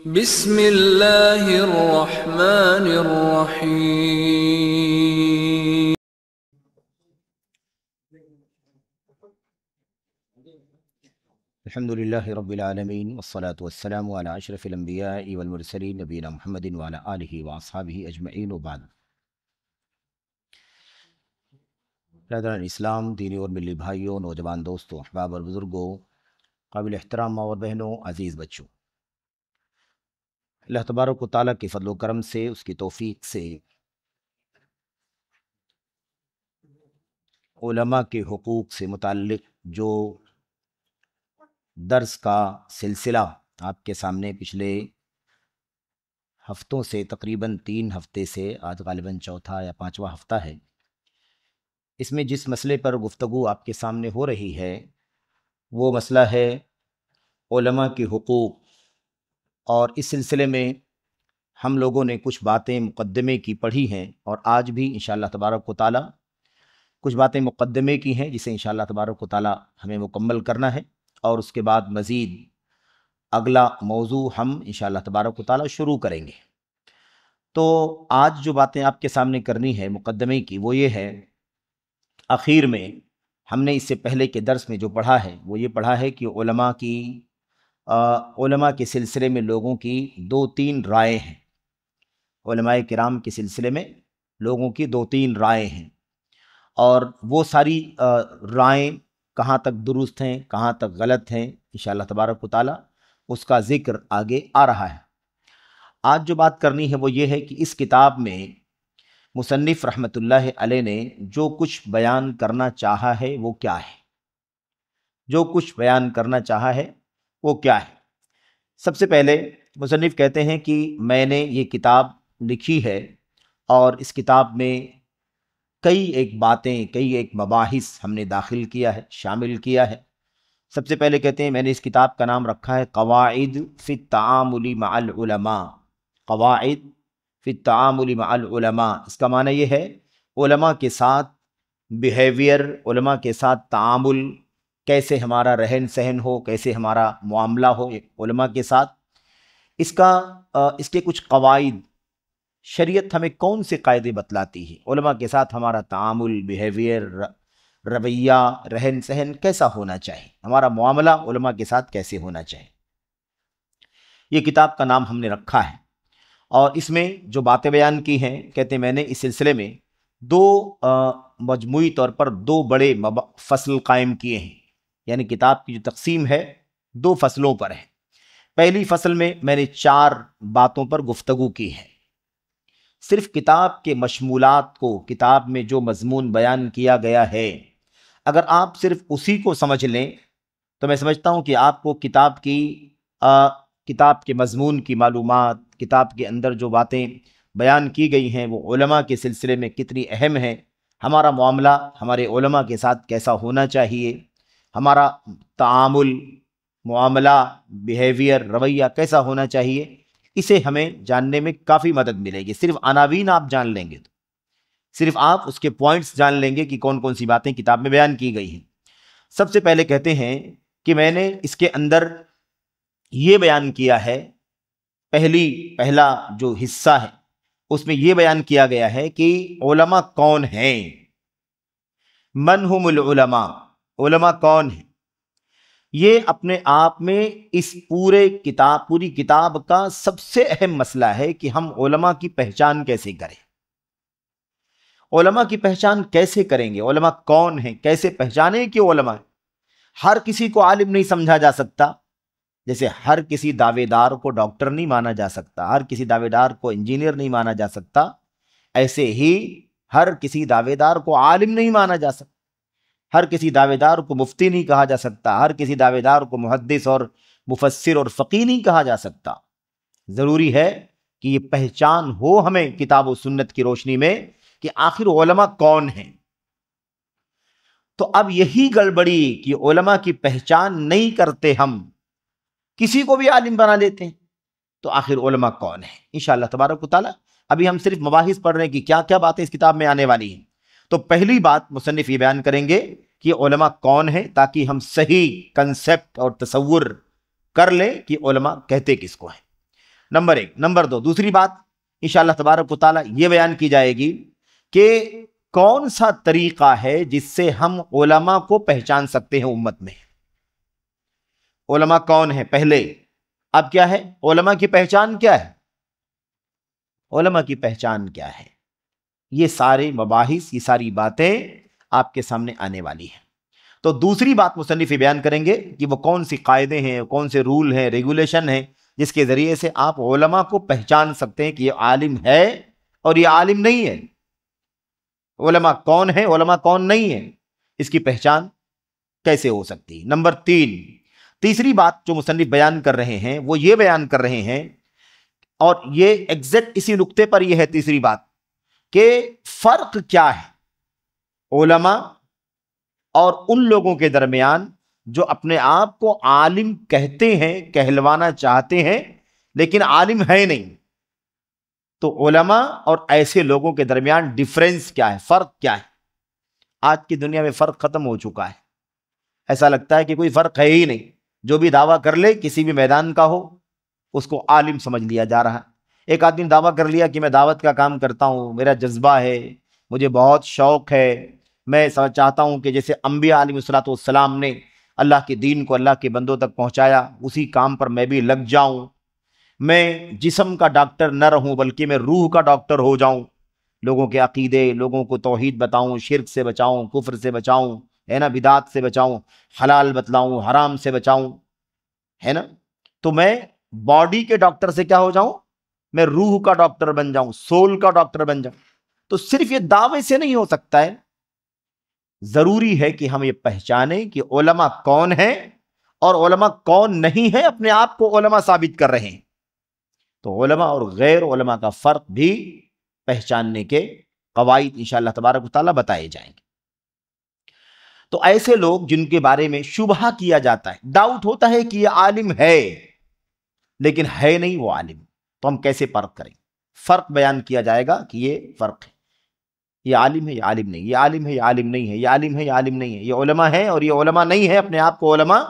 بسم اللہ الرحمن الرحیم۔ الحمد للہ رب العالمین والصلاة والسلام علی اشرف الانبیاء والمرسلین نبینا محمد وعلی آلہ واصحابہ اجمعین وبعد۔ برادران اسلام، دینی اور ملی بھائیوں، نوجوان دوستوں، احباب اور بزرگوں، قابل احترام ماں اور بہنوں، عزیز بچوں، اللہ تبارک و تعالیٰ کے فضل و کرم سے، اس کی توفیق سے علماء کے حقوق سے متعلق جو درس کا سلسلہ آپ کے سامنے پچھلے ہفتوں سے تقریباً 3 ہفتے سے، آج غالباً چوتھا یا 5واں ہفتہ ہے، اس میں جس مسئلے پر گفتگو آپ کے سامنے ہو رہی ہے وہ مسئلہ ہے علماء کے حقوق۔ اور اس سلسلے میں ہم لوگوں نے کچھ باتیں مقدمے کی پڑھی ہیں، اور آج بھی انشاءاللہ تبارک و تعالیٰ کچھ باتیں مقدمے کی ہیں جسے انشاءاللہ تبارک و تعالیٰ ہمیں مکمل کرنا ہے، اور اس کے بعد مزید اگلا موضوع ہم انشاءاللہ تبارک و تعالیٰ شروع کریں گے۔ تو آج جو باتیں آپ کے سامنے کرنی ہے مقدمے کی، وہ یہ ہے، آخر میں ہم نے اس سے پہلے کے درس میں جو پڑھا ہے وہ یہ پڑھا ہے کہ علماء کے سلسلے میں لوگوں کی 2-3 رائے ہیں۔ علماء کرام کے سلسلے میں لوگوں کی 2-3 رائے ہیں، اور وہ ساری رائیں کہاں تک درست ہیں، کہاں تک غلط ہیں، انشاءاللہ تبارک و تعالیٰ اس کا ذکر آگے آ رہا ہے۔ آج جو بات کرنی ہے وہ یہ ہے کہ اس کتاب میں مصنف رحمۃ اللہ علیہ نے جو کچھ بیان کرنا چاہا ہے وہ کیا ہے، جو کچھ بیان کرنا چاہا ہے وہ کیا ہے۔ سب سے پہلے مصنف کہتے ہیں کہ میں نے یہ کتاب لکھی ہے، اور اس کتاب میں کئی ایک باتیں، کئی ایک مباحث ہم نے داخل کیا ہے، شامل کیا ہے۔ سب سے پہلے کہتے ہیں میں نے اس کتاب کا نام رکھا ہے قواعد فی التعامل مع العلماء۔ قواعد فی التعامل مع العلماء، اس کا معنی یہ ہے علماء کے ساتھ بیہیویئر، علماء کے ساتھ تعامل، کیسے ہمارا رہن سہن ہو، کیسے ہمارا معاملہ ہو علماء کے ساتھ۔ اس کے کچھ قواعد، شریعت ہمیں کون سے قاعدے بتلاتی ہے، علماء کے ساتھ ہمارا تعامل، بیہیویئر، رویہ، رہن سہن کیسا ہونا چاہیے، ہمارا معاملہ علماء کے ساتھ کیسے ہونا چاہیے، یہ کتاب کا نام ہم نے رکھا ہے۔ اور اس میں جو باتیں بیان کی ہیں، کہتے ہیں میں نے اس سلسلے میں مجموعی طور پر 2 بڑے فصل قائم کیے ہیں، یعنی کتاب کی جو تقسیم ہے 2 فصلوں پر ہے۔ پہلی فصل میں میں نے 4 باتوں پر گفتگو کی ہے، صرف کتاب کے مشمولات کو، کتاب میں جو مضمون بیان کیا گیا ہے، اگر آپ صرف اسی کو سمجھ لیں تو میں سمجھتا ہوں کہ آپ کو کتاب کے مضمون کی معلومات، کتاب کے اندر جو باتیں بیان کی گئی ہیں وہ علماء کے سلسلے میں کتنی اہم ہیں، ہمارا معاملہ ہمارے علماء کے ساتھ کیسا ہونا چاہیے، ہمارا تعامل، معاملہ، بیہیویئر، رویہ کیسا ہونا چاہیے، اسے ہمیں جاننے میں کافی مدد ملے گی۔ صرف عناوین آپ جان لیں گے، تو صرف آپ اس کے پوائنٹس جان لیں گے کہ کون کون سی باتیں کتاب میں بیان کی گئی ہیں۔ سب سے پہلے کہتے ہیں کہ میں نے اس کے اندر یہ بیان کیا ہے، پہلا جو حصہ ہے اس میں یہ بیان کیا گیا ہے کہ علماء کون ہیں، من ہم العلماء، علماء کون ہیں۔ یہ اپنے آپ میں اس پوری کتاب کا سب سے اہم مسئلہ ہے کہ ہم علماء کی پہچان کیسے کریں، علماء کی پہچان کیسے کریں گے، علماء کون ہیں، کیسے پہچانیں کہ علماء ہیں۔ ہر کسی کو عالم نہیں سمجھا جا سکتا، جیسے ہر کسی دعوے دار کو ڈاکٹر نہیں مانا جا سکتا، ہر کسی دعوے دار کو انجینئر نہیں مانا جا سکتا، ایسے ہی ہر کسی دعوے دار کو عالم نہیں مانا جا سکتا، ہر کسی دعوے دار کو مفتی نہیں کہا جا سکتا، ہر کسی دعوے دار کو محدث اور مفسر اور فقیہ نہیں کہا جا سکتا۔ ضروری ہے کہ یہ پہچان ہو ہمیں کتاب و سنت کی روشنی میں کہ آخر علماء کون ہیں۔ تو اب یہی گڑبڑی کہ علماء کی پہچان نہیں کرتے، ہم کسی کو بھی عالم بنا لیتے ہیں، تو آخر علماء کون ہیں۔ انشاءاللہ تبارک و تعالیٰ ابھی ہم صرف مباحث پڑھ رہے ہیں کہ کیا کیا باتیں اس کتاب میں آنے والی ہیں۔ تو پہلی بات مصنف یہ بیان کریں گے کہ علماء کون ہیں، تاکہ ہم صحیح کنسپٹ اور تصور کر لیں کہ علماء کہتے کس کو ہیں۔ نمبر ایک۔ نمبر دو، دوسری بات انشاءاللہ تبارک و تعالیٰ یہ بیان کی جائے گی کہ کون سا طریقہ ہے جس سے ہم علماء کو پہچان سکتے ہیں امت میں۔ علماء کون ہیں پہلے، اب کیا ہے علماء کی پہچان کیا ہے، علماء کی پہچان کیا ہے، یہ سارے مباحث، یہ ساری باتیں آپ کے سامنے آنے والی ہیں۔ تو دوسری بات مصنف بیان کریں گے کہ وہ کون سی قاعدے ہیں، کون سے رول ہیں، ریگولیشن ہیں جس کے ذریعے سے آپ علماء کو پہچان سکتے ہیں کہ یہ عالم ہے اور یہ عالم نہیں ہے۔ علماء کون ہیں، علماء کون نہیں ہیں، اس کی پہچان کیسے ہو سکتی۔ نمبر تین، تیسری بات جو مصنف بیان کر رہے ہیں وہ یہ بیان کر رہے ہیں، اور یہ ایگزیکٹ اسی نقطے پر یہ ہے تیسری بات، کہ فرق کیا ہے علماء اور ان لوگوں کے درمیان جو اپنے آپ کو عالم کہتے ہیں، کہلوانا چاہتے ہیں لیکن عالم ہے نہیں۔ تو علماء اور ایسے لوگوں کے درمیان ڈفرینس کیا ہے، فرق کیا ہے۔ آج کی دنیا میں فرق ختم ہو چکا ہے، ایسا لگتا ہے کہ کوئی فرق ہے ہی نہیں، جو بھی دعویٰ کر لے کسی بھی میدان کا ہو اس کو عالم سمجھ لیا جا رہا ہے۔ ایک آدمی دعویٰ کر لیا کہ میں دعوت کا کام کرتا ہوں، میرا جذبہ ہے، مجھے بہت شوق ہے، میں چاہتا ہوں کہ جیسے انبیاء علیہ الصلوۃ والسلام نے اللہ کے دین کو اللہ کے بندوں تک پہنچایا اسی کام پر میں بھی لگ جاؤں، میں جسم کا ڈاکٹر نہ رہوں بلکہ میں روح کا ڈاکٹر ہو جاؤں، لوگوں کے عقیدے، لوگوں کو توحید بتاؤں، شرک سے بچاؤں، کفر سے بچاؤں، ہے نا، بدعات سے بچاؤں، حلال بتلاؤں، حرام سے بچاؤں، ہے نا۔ تو میں باڈی کے ڈاکٹر سے کیا ہو جاؤں، میں روح کا ڈاکٹر بن جاؤں، سول کا ڈاکٹر بن جاؤں۔ تو صرف یہ دعوے سے نہیں ہو سکتا ہے، ضروری ہے کہ ہم یہ پہچانیں کہ علماء کون ہیں اور علماء کون نہیں ہیں، اپنے آپ کو علماء ثابت کر رہے ہیں۔ تو علماء اور غیر علماء کا فرق بھی پہچاننے کے قواعد انشاءاللہ تبارک و تعالیٰ بتائے جائیں گے۔ تو ایسے لوگ جن کے بارے میں شبہہ کیا جاتا ہے، ڈاؤٹ ہوتا ہے کہ یہ عالم ہے لیکن ہے نہیں وہ عالم، تو ہم کیسے فرق کریں؟ فرق بیان کیا جائے گا کہ یہ فرق ہے، یہ عالم ہے، یہ عالم نہیں، یہ عالم ہے، یہ عالم نہیں ہے، یہ عالم ہے، یہ عالم نہیں ہے، یہ علماء ہے اور یہ علماء نہیں ہے، اپنے آپ کو علماء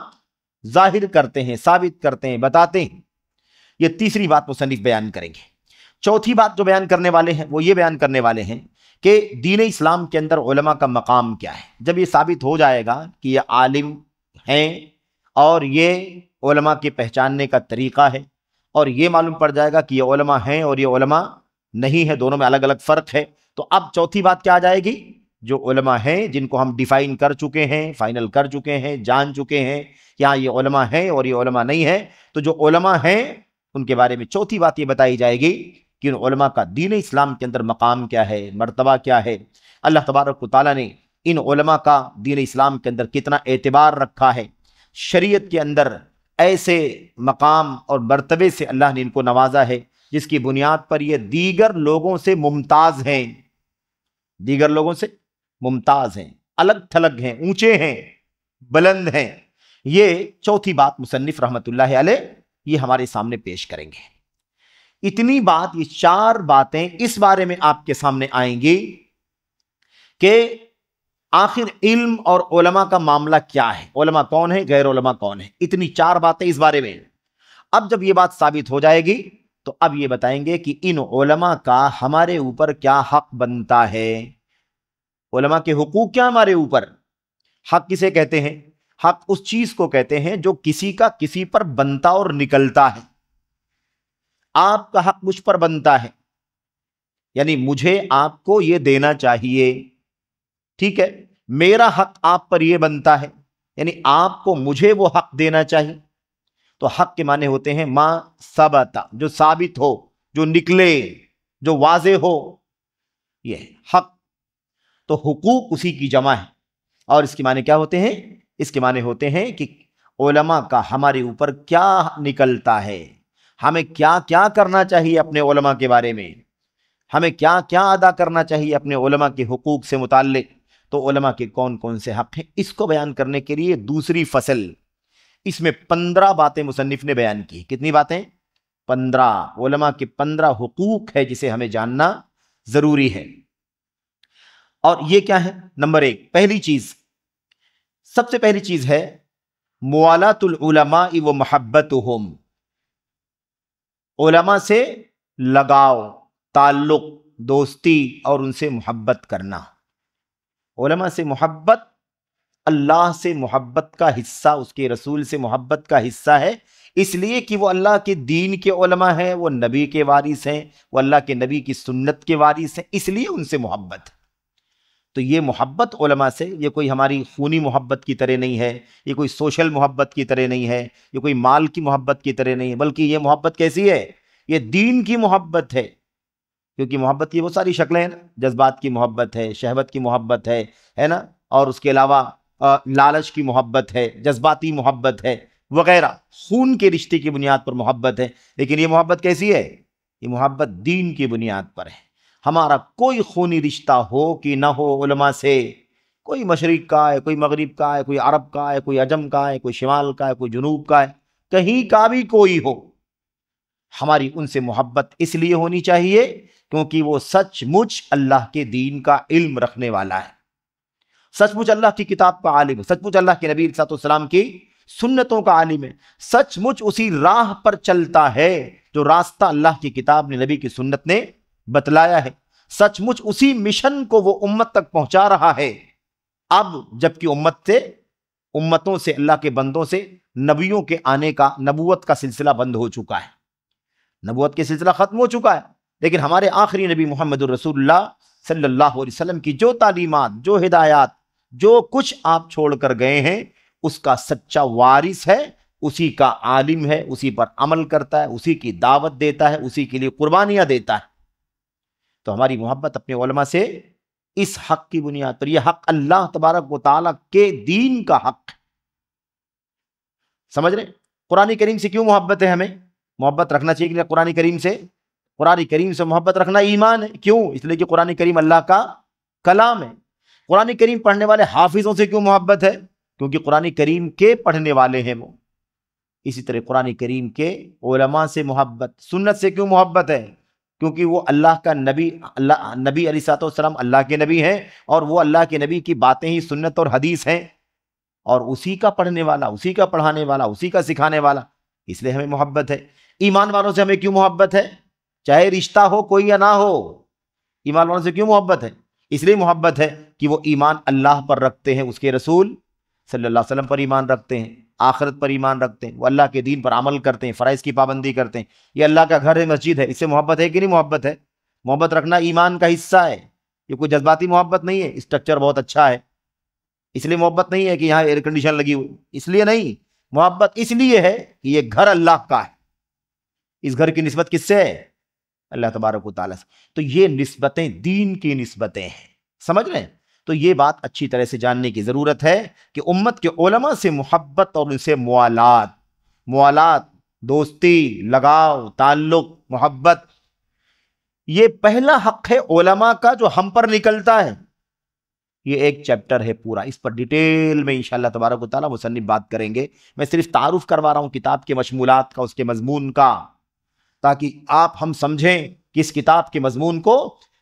ظاہر کرتے ہیں، ثابت کرتے ہیں، بتاتے ہیں۔ یہ تیسری بات مصنف بیان کریں گے۔ چوتھی بات جو بیان کرنے والے ہیں وہ یہ بیان کرنے والے ہیں کہ دین اسلام کے اندر علماء کا مقام کیا ہے۔ جب یہ ثابت ہو جائے گا کہ یہ عالم ہیں اور یہ علماء کے پہچاننے کا طریقہ ہے، اور یہ معلوم پڑ جائے گا کہ یہ علماء ہیں اور یہ علماء نہیں ہے، دونوں میں الگ الگ فرق ہے، تو اب چوتھی بات کیا آ جائے گی، جو علماء ہیں جن کو ہم ڈیفائن کر چکے ہیں، فائنل کر چکے ہیں، جان چکے ہیں کہ ہاں یہ علماء ہیں اور یہ علماء نہیں ہے، تو جو علماء ہیں ان کے بارے میں چوتھی بات یہ بتائی جائے گی کہ ان علماء کا دین اسلام کے اندر مقام کیا ہے، مرتبہ کیا ہے، اللہ تبارک و تعالیٰ نے ان علماء کا دین اسلام کے اندر کتنا اعتبار رکھا ہے، شریعت کے اندر ایسے مقام اور مرتبے سے اللہ نے ان کو نوازا ہے جس کی بنیاد پر یہ دیگر لوگوں سے ممتاز ہیں، دیگر لوگوں سے ممتاز ہیں، الگ تھلگ ہیں، اونچے ہیں، بلند ہیں۔ یہ چوتھی بات مصنف رحمت اللہ علیہ یہ ہمارے سامنے پیش کریں گے۔ اتنی بات، یہ چار باتیں اس بارے میں آپ کے سامنے آئیں گی کہ آخر علم اور علماء کا معاملہ کیا ہے، علماء کون ہیں، غیر علماء کون ہیں، اتنی چار باتیں اس بارے میں۔ اب جب یہ بات ثابت ہو جائے گی تو اب یہ بتائیں گے کہ ان علماء کا ہمارے اوپر کیا حق بنتا ہے، علماء کے حقوق کیا ہمارے اوپر۔ حق کسے کہتے ہیں؟ حق اس چیز کو کہتے ہیں جو کسی کا کسی پر بنتا اور نکلتا ہے۔ آپ کا حق مجھ پر بنتا ہے، یعنی مجھے آپ کو یہ دینا چاہیے، ٹھیک ہے، میرا حق آپ پر یہ بنتا ہے، یعنی آپ کو مجھے وہ حق دینا چاہیے۔ تو حق کے معنی ہوتے ہیں ما ثبت، جو ثابت ہو، جو نکلے، جو واضح ہو، یہ حق۔ تو حقوق اسی کی جمع ہے، اور اس کے معنی کیا ہوتے ہیں؟ اس کے معنی ہوتے ہیں کہ علماء کا ہمارے اوپر کیا نکلتا ہے، ہمیں کیا کیا کرنا چاہیے اپنے علماء کے بارے میں، ہمیں کیا کیا ادا کرنا چاہیے اپنے علماء کے حقوق سے متعلق۔ تو علماء کے کون کون سے حق ہیں، اس کو بیان کرنے کے لیے دوسری فصل، اس میں 15 باتیں مصنف نے بیان کی۔ کتنی باتیں؟ 15۔ علماء کے 15 حقوق ہے جسے ہمیں جاننا ضروری ہے۔ اور یہ کیا ہے؟ نمبر 1، پہلی چیز، سب سے پہلی چیز ہے موالات العلماء و محبتہم۔ علماء سے لگاؤ، تعلق، دوستی اور ان سے محبت کرنا۔ علماء سے محبت اللہ سے محبت کا حصہ، اس کے رسول سے محبت کا حصہ ہے، اس لیے کہ وہ اللہ کے دین کے علماء ہیں، وہ نبی کے وارث ہیں، وہ اللہ کے نبی کی سنت کے وارث ہیں، اس لیے ان سے محبت۔ تو یہ محبت علماء سے، یہ کوئی ہماری خونی محبت کی طرح نہیں ہے، یہ کوئی سوشل محبت کی طرح نہیں ہے، یہ کوئی مال کی محبت کی طرح نہیں ہے، بلکہ یہ محبت کیسی ہے؟ یہ دین کی محبت ہے۔ کیونکہ محبت کی بہت ساری شکلیں ہیں نا، جذبات کی محبت ہے، شہوت کی محبت ہے نا، اور اس کے علاوہ لالچ کی محبت ہے، جذباتی محبت ہے وغیرہ، خون کے رشتے کی بنیاد پر محبت ہے۔ لیکن یہ محبت کیسی ہے؟ یہ محبت دین کی بنیاد پر ہے۔ ہمارا کوئی خونی رشتہ ہو کہ نہ ہو علماء سے، کوئی مشرق کا ہے، کوئی مغرب کا ہے، کوئی عرب کا ہے، کوئی عجم کا ہے، کوئی شمال کا ہے، کوئی جنوب کا ہے، کہیں کا بھی کوئی ہو، ہماری ان سے محبت اس لیے ہونی چاہیے کیونکہ وہ سچ مچ اللہ کے دین کا علم رکھنے والا ہے، سچ مچ اللہ کی کتاب کا عالم ہے، سچ مچ اللہ کے نبی صلی اللہ علیہ وسلم کی سنتوں کا عالم ہے، سچ مچ اسی راہ پر چلتا ہے جو راستہ اللہ کی کتاب نے، نبی کی سنت نے بتلایا ہے، سچ مچ اسی مشن کو وہ امت تک پہنچا رہا ہے۔ اب جبکہ امتوں سے، اللہ کے بندوں سے نبیوں کے آنے کا، نبوت کا سلسلہ بند ہو چکا ہے، نبوت کے سلسلہ ختم ہو چکا ہے، لیکن ہمارے آخری نبی محمد الرسول اللہ صلی اللہ علیہ وسلم کی جو تعلیمات، جو ہدایات، جو کچھ آپ چھوڑ کر گئے ہیں، اس کا سچا وارث ہے، اسی کا عالم ہے، اسی پر عمل کرتا ہے، اسی کی دعوت دیتا ہے، اسی کے لیے قربانیاں دیتا ہے۔ تو ہماری محبت اپنے علماء سے اس حق کی بنیاد پر، یہ حق اللہ تبارک و تعالیٰ کے دین کا حق ہے۔ سمجھ رہے؟ قرآن کریم سے کیوں محبت ہے؟ ہمیں محبت رکھنا چاہیے کہ قرآن کریم سے؟ قرآن کریم سے محبت رکھنا ایمان ہے۔ کیوں؟ اس لیے کہ قرآن کریم اللہ کا کلام ہے۔ قرآن کریم پڑھنے والے حافظوں سے کیوں محبت ہے؟ کیونکہ قرآن کریم کے پڑھنے والے ہیں وہ۔ اسی طرح قرآن کریم کے علماء سے محبت، سنت سے کیوں محبت ہے؟ کیونکہ وہ اللہ کا نبی، نبی علیہ الصلوۃ والسلام اللہ کے نبی ہیں، اور وہ اللہ کے نبی کی باتیں ہی سنت اور حدیث ہیں، اور اسی کا پڑھنے والا، اسی کا پڑھانے والا، اسی کا سکھانے والا، اس لیے ہمیں محبت ہے۔ ایمان والوں سے ہمیں کیوں محبت ہے؟ چاہے رشتہ ہو کوئی یا نہ ہو، ایمان والوں سے کیوں محبت ہے؟ اس لیے محبت ہے کہ وہ ایمان اللہ پر رکھتے ہیں، اس کے رسول صلی اللہ علیہ وسلم پر ایمان رکھتے ہیں، آخرت پر ایمان رکھتے ہیں، وہ اللہ کے دین پر عمل کرتے ہیں، فرائض کی پابندی کرتے ہیں۔ یہ اللہ کا گھر ہے، مسجد ہے، اس سے محبت ہے کہ نہیں محبت ہے؟ محبت رکھنا ایمان کا حصہ ہے، یہ کوئی جذباتی محبت نہیں ہے، اسٹرکچر بہت اچھا ہے اس لیے محبت نہیں ہے کہ یہاں ایئر کنڈیشن لگی ہوئی، اس لیے نہیں، محبت اس لیے ہے کہ یہ گھر اللہ کا ہے۔ اس گھر کی نسبت کس سے ہے؟ اللہ تبارک و تعالیٰ سے۔ تو یہ نسبتیں دین کی نسبتیں ہیں، سمجھ رہے ہیں؟ تو یہ بات اچھی طرح سے جاننے کی ضرورت ہے کہ امت کے علماء سے محبت اور ان سے موالات، دوستی، لگاؤ، تعلق، محبت، یہ پہلا حق ہے علماء کا جو ہم پر نکلتا ہے۔ یہ ایک چیپٹر ہے پورا، اس پر ڈیٹیل میں انشاءاللہ تبارک و تعالیٰ مصنف بات کریں گے۔ میں صرف تعارف کروا رہا ہوں کتاب کے مشمولات کا، اس کے مضمون کا، تاکہ ہم سمجھیں کہ اس کتاب کے مضمون کو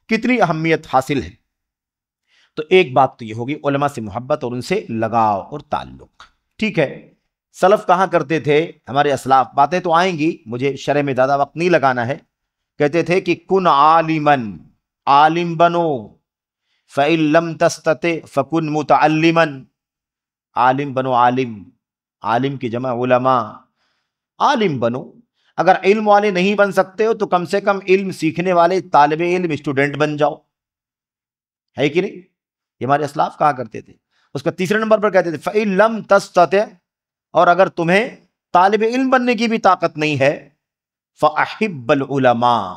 کتنی اہمیت حاصل ہے۔ تو ایک بات تو یہ ہوگی علماء سے محبت اور ان سے لگاؤ اور تعلق، ٹھیک ہے؟ سلف کہاں کرتے تھے، ہمارے اسلاف، باتیں تو آئیں گی، مجھے شرح میں زیادہ وقت نہیں لگانا ہے، کہتے تھے کہ کن عالمن، عالم بنو، فَإِن لَمْ تَسْتَطِعْ فَكُن مُتَعَلِّمًا، عالم بنو، عالم کی جمع علماء، عالم بنو۔ اگر علم والے نہیں بن سکتے ہو تو کم سے کم علم سیکھنے والے طالب علم، اسٹوڈنٹ بن جاؤ، ہے کہ نہیں؟ یہ ہمارے اسلاف کہا کرتے تھے۔ اس کا تیسرے نمبر پر کہتے تھے فَإِن لَمْ تَسْتَطِعْ، اور اگر تمہیں طالب علم بننے کی بھی طاقت نہیں ہے، فَأَحِبَّ الْعُلَمَاء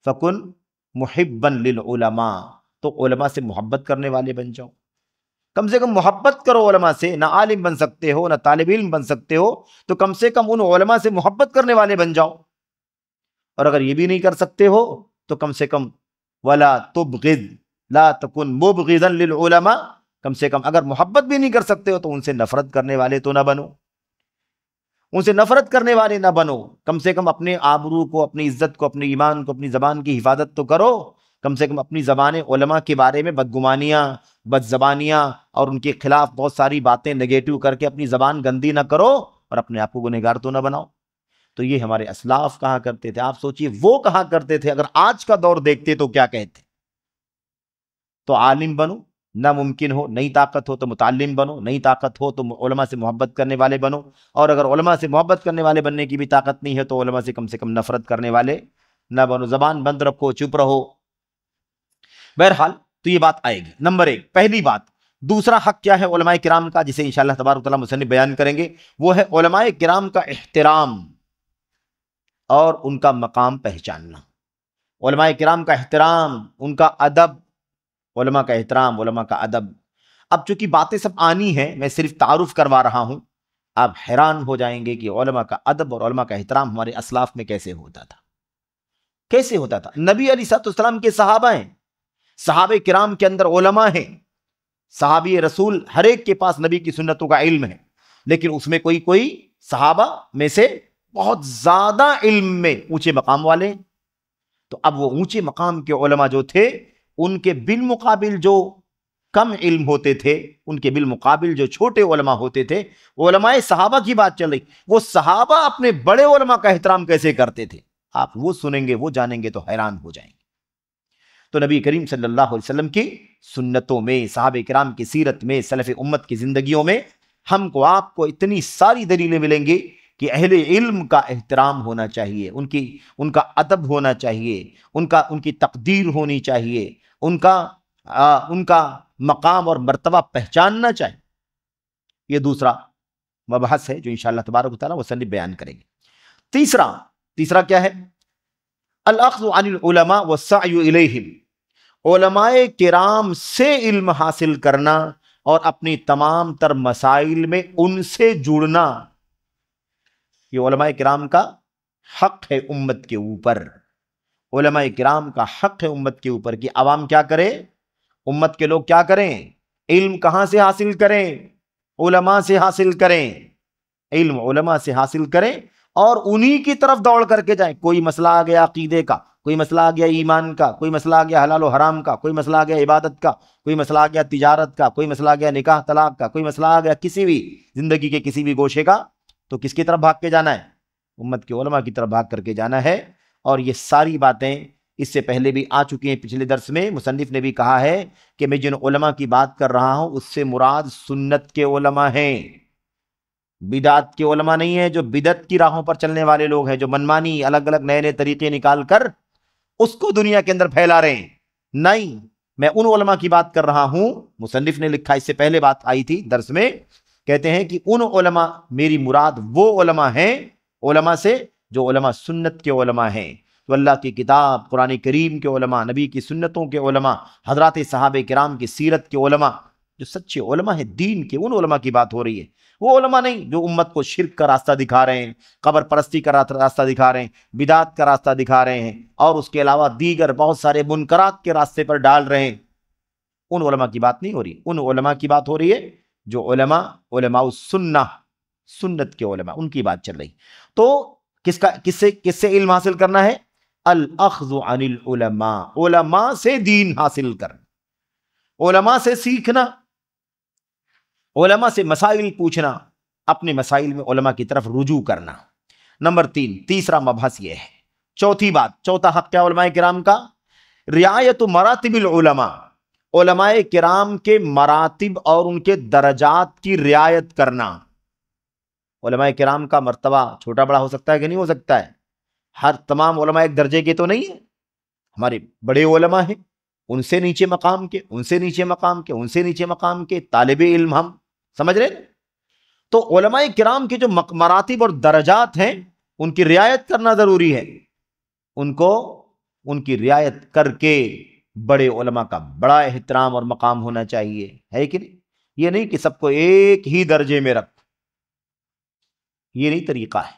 فَكُن مُحِبًّا لِلْعُلَمَاء، تو علماء سے محبت کرنے والے بن جاؤ، کم سے کم محبت کرو علماء سے۔ نہ عالم بن سکتے ہو، نہ طالب علم بن سکتے ہو، تو کم سے کم ان علماء سے محبت کرنے والے بن جاؤ، اور اگر یہ بھی نہیں کر سکتے ہو تو کم سے کم وَلَا تُبْغِضْ لَا تَكُنْ مُبْغِضًا لِلْعُلَمَاء، کم سے کم اگر محبت بھی نہیں کر سکتے ہو تو ان سے نفرت کرنے والے تو نہ بنو، ان سے نفرت کرنے والے نہ بنو، کم سے کم اپنے آبرو کو، اپنی عزت کو، اپنے ایمان کو، اپنی زبان کی حفاظت تو کرو، کم سے کم اپنی زبان علماء کے بارے میں بدگمانیاں، بد زبانیاں اور ان کے خلاف بہت ساری باتیں نگیٹو کر کے اپنی زبان گندی نہ کرو، اور اپنے آپ کو گنہگار تو نہ بناؤ۔ تو یہ ہمارے اسلاف کہا کرتے تھے. آپ سوچئے وہ کہا کرتے تھے. اگر آج کا دور دیکھتے تو کیا کہتے؟ تو عالم بنو، نہ ممکن ہو، نئی طاقت ہو تو متعلم بنو، نئی طاقت ہو تو علماء سے محبت کرنے والے بنو، اور اگر علماء سے محبت کرنے والے بننے کی بھی طاقت نہیں ہے تو علماء سے کم نفرت کرنے والے نہ بنو. زبان بند رکھو، چپ رہو. بہرحال تو یہ بات آئے گی. نمبر 1 پہلی بات. دوسرا حق کیا ہے علماء کرام کا، جسے انشاءاللہ تبارک و تعالیٰ مصنف بیان کریں گے، وہ ہے علماء کرام کا احترام اور ان کا مقام پہچاننا. علماء کرام کا احترام، ان کا ادب. علماء کا احترام، علماء کا ادب. اب چونکہ باتیں سب آنی ہیں، میں صرف تعارف کروا رہا ہوں. آپ حیران ہو جائیں گے کہ علماء کا ادب اور علماء کا احترام ہمارے اسلاف میں کیسے ہوتا تھا. کیسے ہوتا تھا؟ نبی علیہ السلام کے صحابہ ہیں، صحابہ کرام کے اندر علماء ہیں. صحابی رسول ہر ایک کے پاس نبی کی سنتوں کا علم ہے، لیکن اس میں کوئی صحابہ میں سے بہت زیادہ علم میں اونچے مقام والے. تو اب وہ اونچے مقام کے علماء جو تھے، ان کے بالمقابل جو کم علم ہوتے تھے، ان کے بالمقابل جو چھوٹے علماء ہوتے تھے، علماء صحابہ کی بات چل رہی، وہ صحابہ اپنے بڑے علماء کا احترام کیسے کرتے تھے، آپ وہ سنیں گے، وہ جانیں گے تو حیران ہو جائیں گے. تو نبی کریم صلی اللہ علیہ وسلم کی سنتوں میں، صحابہ کرام کی سیرت میں، سلف امت کی زندگیوں میں ہم کو آپ کو اتنی ساری دلیلیں ملیں گی کہ اہل علم کا احترام ہونا چاہیے، ان کا ادب ہونا چاہیے، ان کی تقدیر ہونی چاہیے، ان کا مقام اور مرتبہ پہچاننا چاہیے. یہ دوسرا مبحث ہے جو انشاءاللہ تبارک و تعالیٰ مصنف بیان کریں گے. تیسرا کیا ہے؟ الاخذ عن العلماء والسعی الیہم. علماء کرام سے علم حاصل کرنا اور اپنی تمام تر مسائل میں ان سے جڑنا، یہ علماء کرام کا حق ہے امت کے اوپر. علماء کرام کا حق ہے امت کے اوپر کہ عوام کیا کرے، امت کے لوگ کیا کریں، علم کہاں سے حاصل کریں؟ علماء سے حاصل کریں. علم علماء سے حاصل کریں اور انہی کی طرف دوڑ کر کے جائیں. کوئی مسئلہ آ گیا عقیدے کا، کوئی مسئلہ آ گیا ایمان کا، کوئی مسئلہ آ گیا حلال و حرام کا، کوئی مسئلہ آ گیا عبادت کا، کوئی مسئلہ آ گیا تجارت کا، کوئی مسئلہ آ گیا نکاح طلاق کا، کوئی مسئلہ آ گیا کسی بھی زندگی کے کسی بھی گوشے کا، تو کس کی طرف بھاگ کے جانا ہے؟ امت کے علماء کی طرف بھاگ کر کے جانا ہے. اور یہ ساری باتیں اس سے پہلے بھی آ چکی ہیں. پچھلے درس میں مصنف نے بھی کہا ہے کہ میں جن علماء کی بات کر رہا ہوں اس سے مراد سنت کے علماء ہیں، بدعت کے علماء نہیں ہیں، جو بدعت کی راہوں پر چلنے والے لوگ ہیں، جو منمانی الگ الگ نئے طریقے نکال کر اس کو دنیا کے اندر پھیلا رہے ہیں. نہیں، میں ان علماء کی بات کر رہا ہوں. مصنف نے لکھا، اس سے پہلے بات آئی تھی درس میں، کہتے ہیں کہ ان علماء، میری مراد وہ علماء ہیں، علماء سے جو علماء سنت کے علماء ہیں. تو اللہ کی کتاب قرآن کریم کے علماء، نبی کی سنتوں کے علماء، حضرات صحابہ کرام کی سیرت کے علماء، جو سچے علماء ہیں دین کے، ان علماء کی بات ہو رہی ہے. وہ علماء نہیں جو امت کو شرک کا راستہ دکھا رہے ہیں، قبر پرستی کا راستہ دکھا رہے ہیں، بدعت کا راستہ دکھا رہے ہیں، اور اس کے علاوہ دیگر بہت سارے منکرات کے راستے پر ڈال رہے ہیں. ان علماء کی بات نہیں ہو رہی. ان علماء کی بات ہو رہی ہے جو علماء السنہ، سنت کے علماء، ان کی بات چل رہی. تو کس سے علم حاصل کرنا ہے؟ الاخذ عن العلماء، علماء سے دین حاصل کرنا، علماء سے سیکھنا، علماء سے مسائل پوچھنا، اپنے مسائل میں علماء کی طرف رجوع کرنا. نمبر 3، تیسرا مبحث یہ ہے. چوتھا حق کیا علماء کرام کا؟ رعایت مراتب العلماء، علماء کرام کے مراتب اور ان کے درجات کی رعایت کرنا. علماء کرام کا مرتبہ چھوٹا بڑا ہو سکتا ہے کہ نہیں ہو سکتا ہے؟ ہر تمام علماء ایک درجے کے تو نہیں ہیں. ہمارے بڑے علماء ہیں، ان سے نیچے مقام کے، ان سے نیچے مقام کے، ان سے نیچے مقام کے طالب علم، ہم سمجھ رہے ہیں. تو علماء کرام کے جو مراتب اور درجات ہیں ان کی رعایت کرنا ضروری ہے. ان کی رعایت کر کے بڑے علماء کا بڑا احترام اور مقام ہونا چاہیے، ہے کہ نہیں؟ یہ نہیں کہ سب کو ایک ہی درجے میں رکھ، یہ نہیں طریقہ ہے.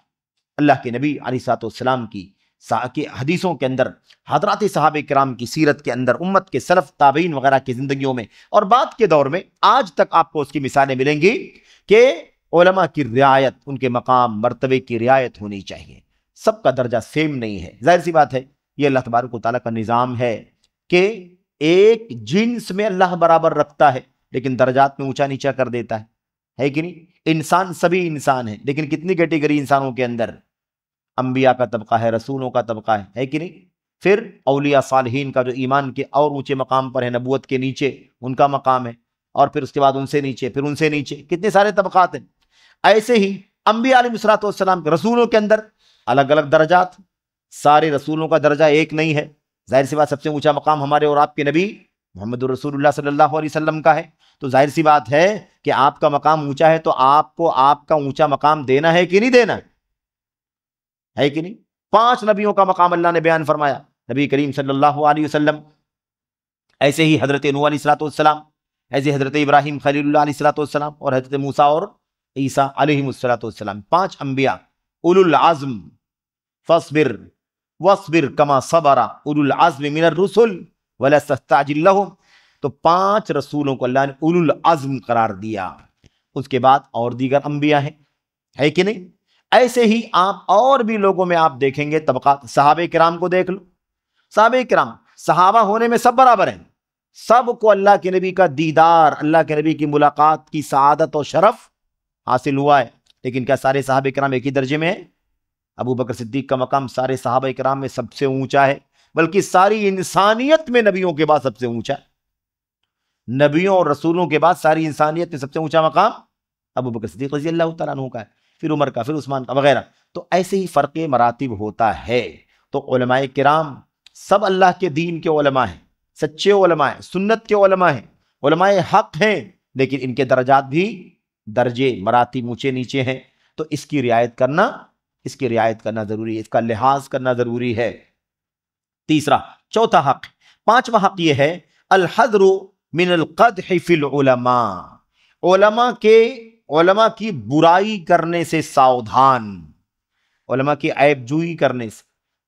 اللہ کے نبی علیہ الصلوۃ والسلام کی حدیثوں کے اندر، حضرات صحابہ کرام کی سیرت کے اندر، امت کے سلف تابعین وغیرہ کی زندگیوں میں اور بعد کے دور میں آج تک آپ کو اس کی مثالیں ملیں گی کہ علماء کی رعایت، ان کے مقام مرتبے کی رعایت ہونی چاہیے. سب کا درجہ سیم نہیں ہے. ظاہر سی بات ہے، یہ اللہ تبارک و تعالیٰ کا نظام ہے کہ ایک جنس میں اللہ برابر رکھتا ہے لیکن درجات میں اونچا نیچا کر دیتا ہے کہ نہیں؟ انسان سبھی انسان ہیں، لیکن کتنی کیٹیگری انسانوں کے اندر؟ انبیاء کا طبقہ ہے، رسولوں کا طبقہ ہے کہ نہیں؟ پھر اولیاء صالحین کا جو ایمان کے اور اونچے مقام پر ہے، نبوت کے نیچے ان کا مقام ہے، اور پھر اس کے بعد ان سے نیچے، پھر ان سے نیچے، کتنے سارے طبقات ہیں۔ ایسے ہی انبیاء علیہ الصلوۃ والسلام کے رسولوں کے اندر الگ الگ درجات، سارے رسولوں کا درجہ ایک نہیں ہے۔ ظاہر سی بات سب سے اونچا مقام ہمارے اور آپ کے نبی محمد رسول اللہ صلی اللہ علیہ وسلم کا ہے، تو ظاہر سی بات ہے کہ آپ کا مقام اونچا ہے تو آپ کو آپ کا اونچا مقام دینا ہے کہ نہیں دینا ہے کہ نہیں؟ 5 نبیوں کا مقام اللہ نے بیان فرمایا، نبی کریم صلی اللہ علیہ وسلم، ایسے ہی حضرت نوح علیہ الصلوۃ والسلام، ایسے حضرت ابراہیم خلیل اللہ علیہ الصلوۃ والسلام، اور حضرت موسیٰ اور عیسیٰ علیہ الصلوۃ والسلام، 5 انبیاء اولو العزم۔ فاصبر واصبر کما صبر اولو العزم من الرسل ولا تستعجل لهم، تو 5 رسولوں کو اللہ نے اولو العزم قرار دیا، اس کے بعد اور دیگر انبیاء ہیں، ہے کہ نہیں؟ ایسے ہی آپ اور بھی لوگوں میں آپ دیکھیں گے طبقات۔ صحابہ کرام کو دیکھ لو، صحابہ کرام صحابہ ہونے میں سب برابر ہیں، سب کو اللہ کے نبی کا دیدار، اللہ کے نبی کی ملاقات کی سعادت و شرف حاصل ہوا ہے، لیکن کیا سارے صحابہ کرام ایک ہی درجے میں ہیں؟ ابو بکر صدیق کا مقام سارے صحابہ کرام میں سب سے اونچا ہے، بلکہ ساری انسانیت میں نبیوں کے بعد سب سے اونچا ہے، نبیوں اور رسولوں کے بعد ساری انسانیت میں سب سے اونچا مقام ابو بکر صدیق رضی اللہ تعالیٰ عنہ کا ہے، پھر عمر کا، پھر عثمان کا وغیرہ۔ تو ایسے ہی فرق مراتب ہوتا ہے۔ تو علماء کرام سب اللہ کے دین کے علماء ہیں، سچے علماء ہیں، سنت کے علماء ہیں، علماء حق ہیں، لیکن ان کے درجات بھی درجے مراتب اونچے نیچے ہیں، تو اس کی رعایت کرنا ضروری ہے، اس کا لحاظ کرنا ضروری ہے۔ تیسرا، چوتھا حق، 5واں حق یہ ہے الحذر من القدح فی العلماء، علماء کی برائی کرنے سے ساودھان، علماء کی عیب جوئی کرنے سے،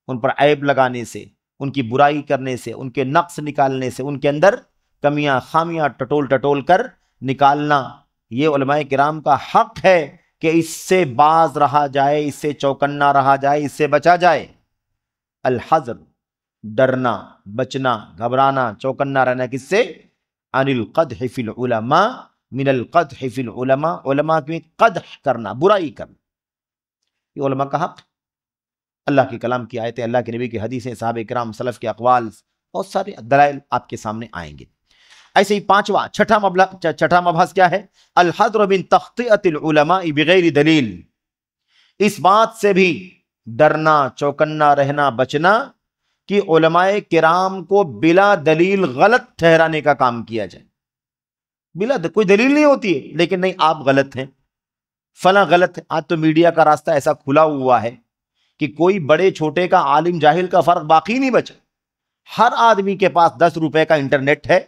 ان پر عیب لگانے سے، ان کی برائی کرنے سے، ان کے نقص نکالنے سے، ان کے اندر کمیاں خامیاں ٹٹول کر نکالنا، یہ علماء کرام کا حق ہے کہ اس سے باز رہا جائے، اس سے چوکنا رہا جائے، اس سے بچا جائے۔ الحذر، ڈرنا، بچنا، گھبرانا، چوکنا رہنا، کس سے؟ عن القدح فی العلماء، من القدح فی العلماء، علماء کی قدح کرنا، برائی کرنا، یہ علماء کا حق۔ اللہ کے کلام کی آیتیں، اللہ کے نبی کی حدیثیں، صحابہ کرام سلف کے اقوال، بہت سارے دلائل آپ کے سامنے آئیں گے۔ ایسے ہی چھٹا مبحث کیا ہے؟ الحذر من تخطئۃ العلماء بغیر دلیل، اس بات سے بھی ڈرنا، چوکنا رہنا، بچنا کہ علماء کرام کو بلا دلیل غلط ٹھہرانے کا کام کیا جائے۔ کوئی دلیل نہیں ہوتی ہے، لیکن نہیں آپ غلط ہیں، فلاں غلط ہے۔ آج تو میڈیا کا راستہ ایسا کھلا ہوا ہے کہ کوئی بڑے چھوٹے کا، عالم جاہل کا فرق باقی نہیں بچا۔ ہر آدمی کے پاس 10 روپے کا انٹرنیٹ ہے،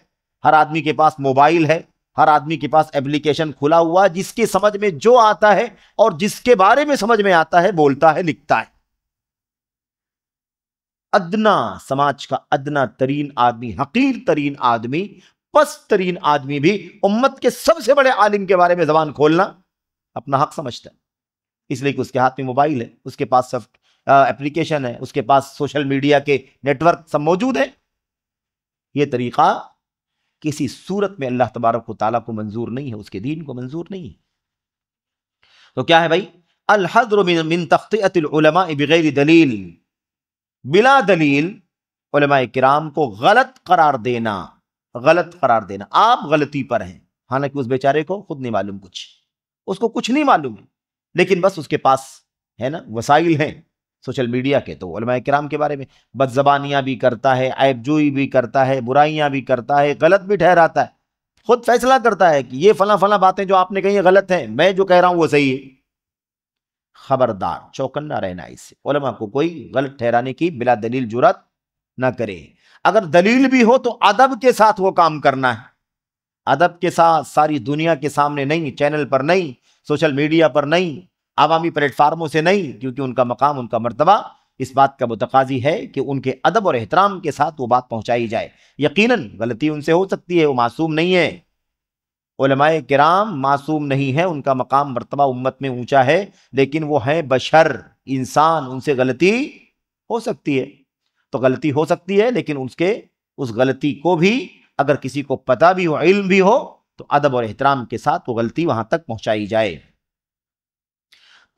ہر آدمی کے پاس موبائل ہے، ہر آدمی کے پاس ایپلیکیشن کھلا ہوا، جس کے سمجھ میں جو آتا ہے اور جس کے بارے میں سمجھ میں آتا ہے بولتا ہے، لکھتا ہے۔ ادنا سماج کا ادنا ترین آدمی، حقیر ترین آدمی، پست ترین آدمی بھی امت کے سب سے بڑے عالم کے بارے میں زبان کھولنا اپنا حق سمجھتا ہے، اس لیے کہ اس کے ہاتھ میں موبائل ہے، اس کے پاس ایپلیکیشن ہے، اس کے پاس سوشل میڈیا کے نیٹ ورک سب موجود ہیں۔ یہ طریقہ کسی صورت میں اللہ تبارک و تعالیٰ کو منظور نہیں ہے، اس کے دین کو منظور نہیں ہے۔ تو کیا ہے بھائی؟ الحذر من تخطئۃ العلماء بغیر دلیل، بلا دلیل علماء کرام کو غلط قرار دینا، آپ غلطی پر ہیں، حالانکہ اس بیچارے کو خود نہیں معلوم، اس کو کچھ نہیں معلوم ہے، لیکن بس اس کے پاس ہے نا وسائل ہیں سوشل میڈیا کے، تو علماء کرام کے بارے میں بد زبانیاں بھی کرتا ہے، عیب جوئی بھی کرتا ہے، برائیاں بھی کرتا ہے، غلط بھی ٹھہراتا ہے، خود فیصلہ کرتا ہے کہ یہ فلاں باتیں جو آپ نے کہی غلط ہیں، میں جو کہہ رہا ہوں وہ صحیح ہے۔ خبردار، چوکنا رہنا اس سے، علماء کو کوئی غلط ٹھہرانے کی بلا دلیل جرات نہ کرے۔ اگر دلیل بھی ہو تو ادب کے ساتھ وہ کام کرنا ہے، ادب کے ساتھ، ساری دنیا کے سامنے نہیں، چینل پر نہیں، سوشل میڈیا پر نہیں، عوامی پلیٹ فارموں سے نہیں، کیونکہ ان کا مقام، ان کا مرتبہ اس بات کا متقاضی ہے کہ ان کے ادب اور احترام کے ساتھ وہ بات پہنچائی جائے۔ یقیناً غلطی ان سے ہو سکتی ہے، وہ معصوم نہیں ہے، علماء کرام معصوم نہیں ہے، ان کا مقام مرتبہ امت میں اونچا ہے، لیکن وہ ہیں بشر، انسان، ان سے غلطی ہو سکتی ہے۔ تو غلطی ہو سکتی ہے، لیکن اس غلطی کو بھی اگر کسی کو پتہ بھی ہو، علم بھی ہو، تو ادب اور احترام کے ساتھ وہ غلطی وہاں تک پہنچائی جائے۔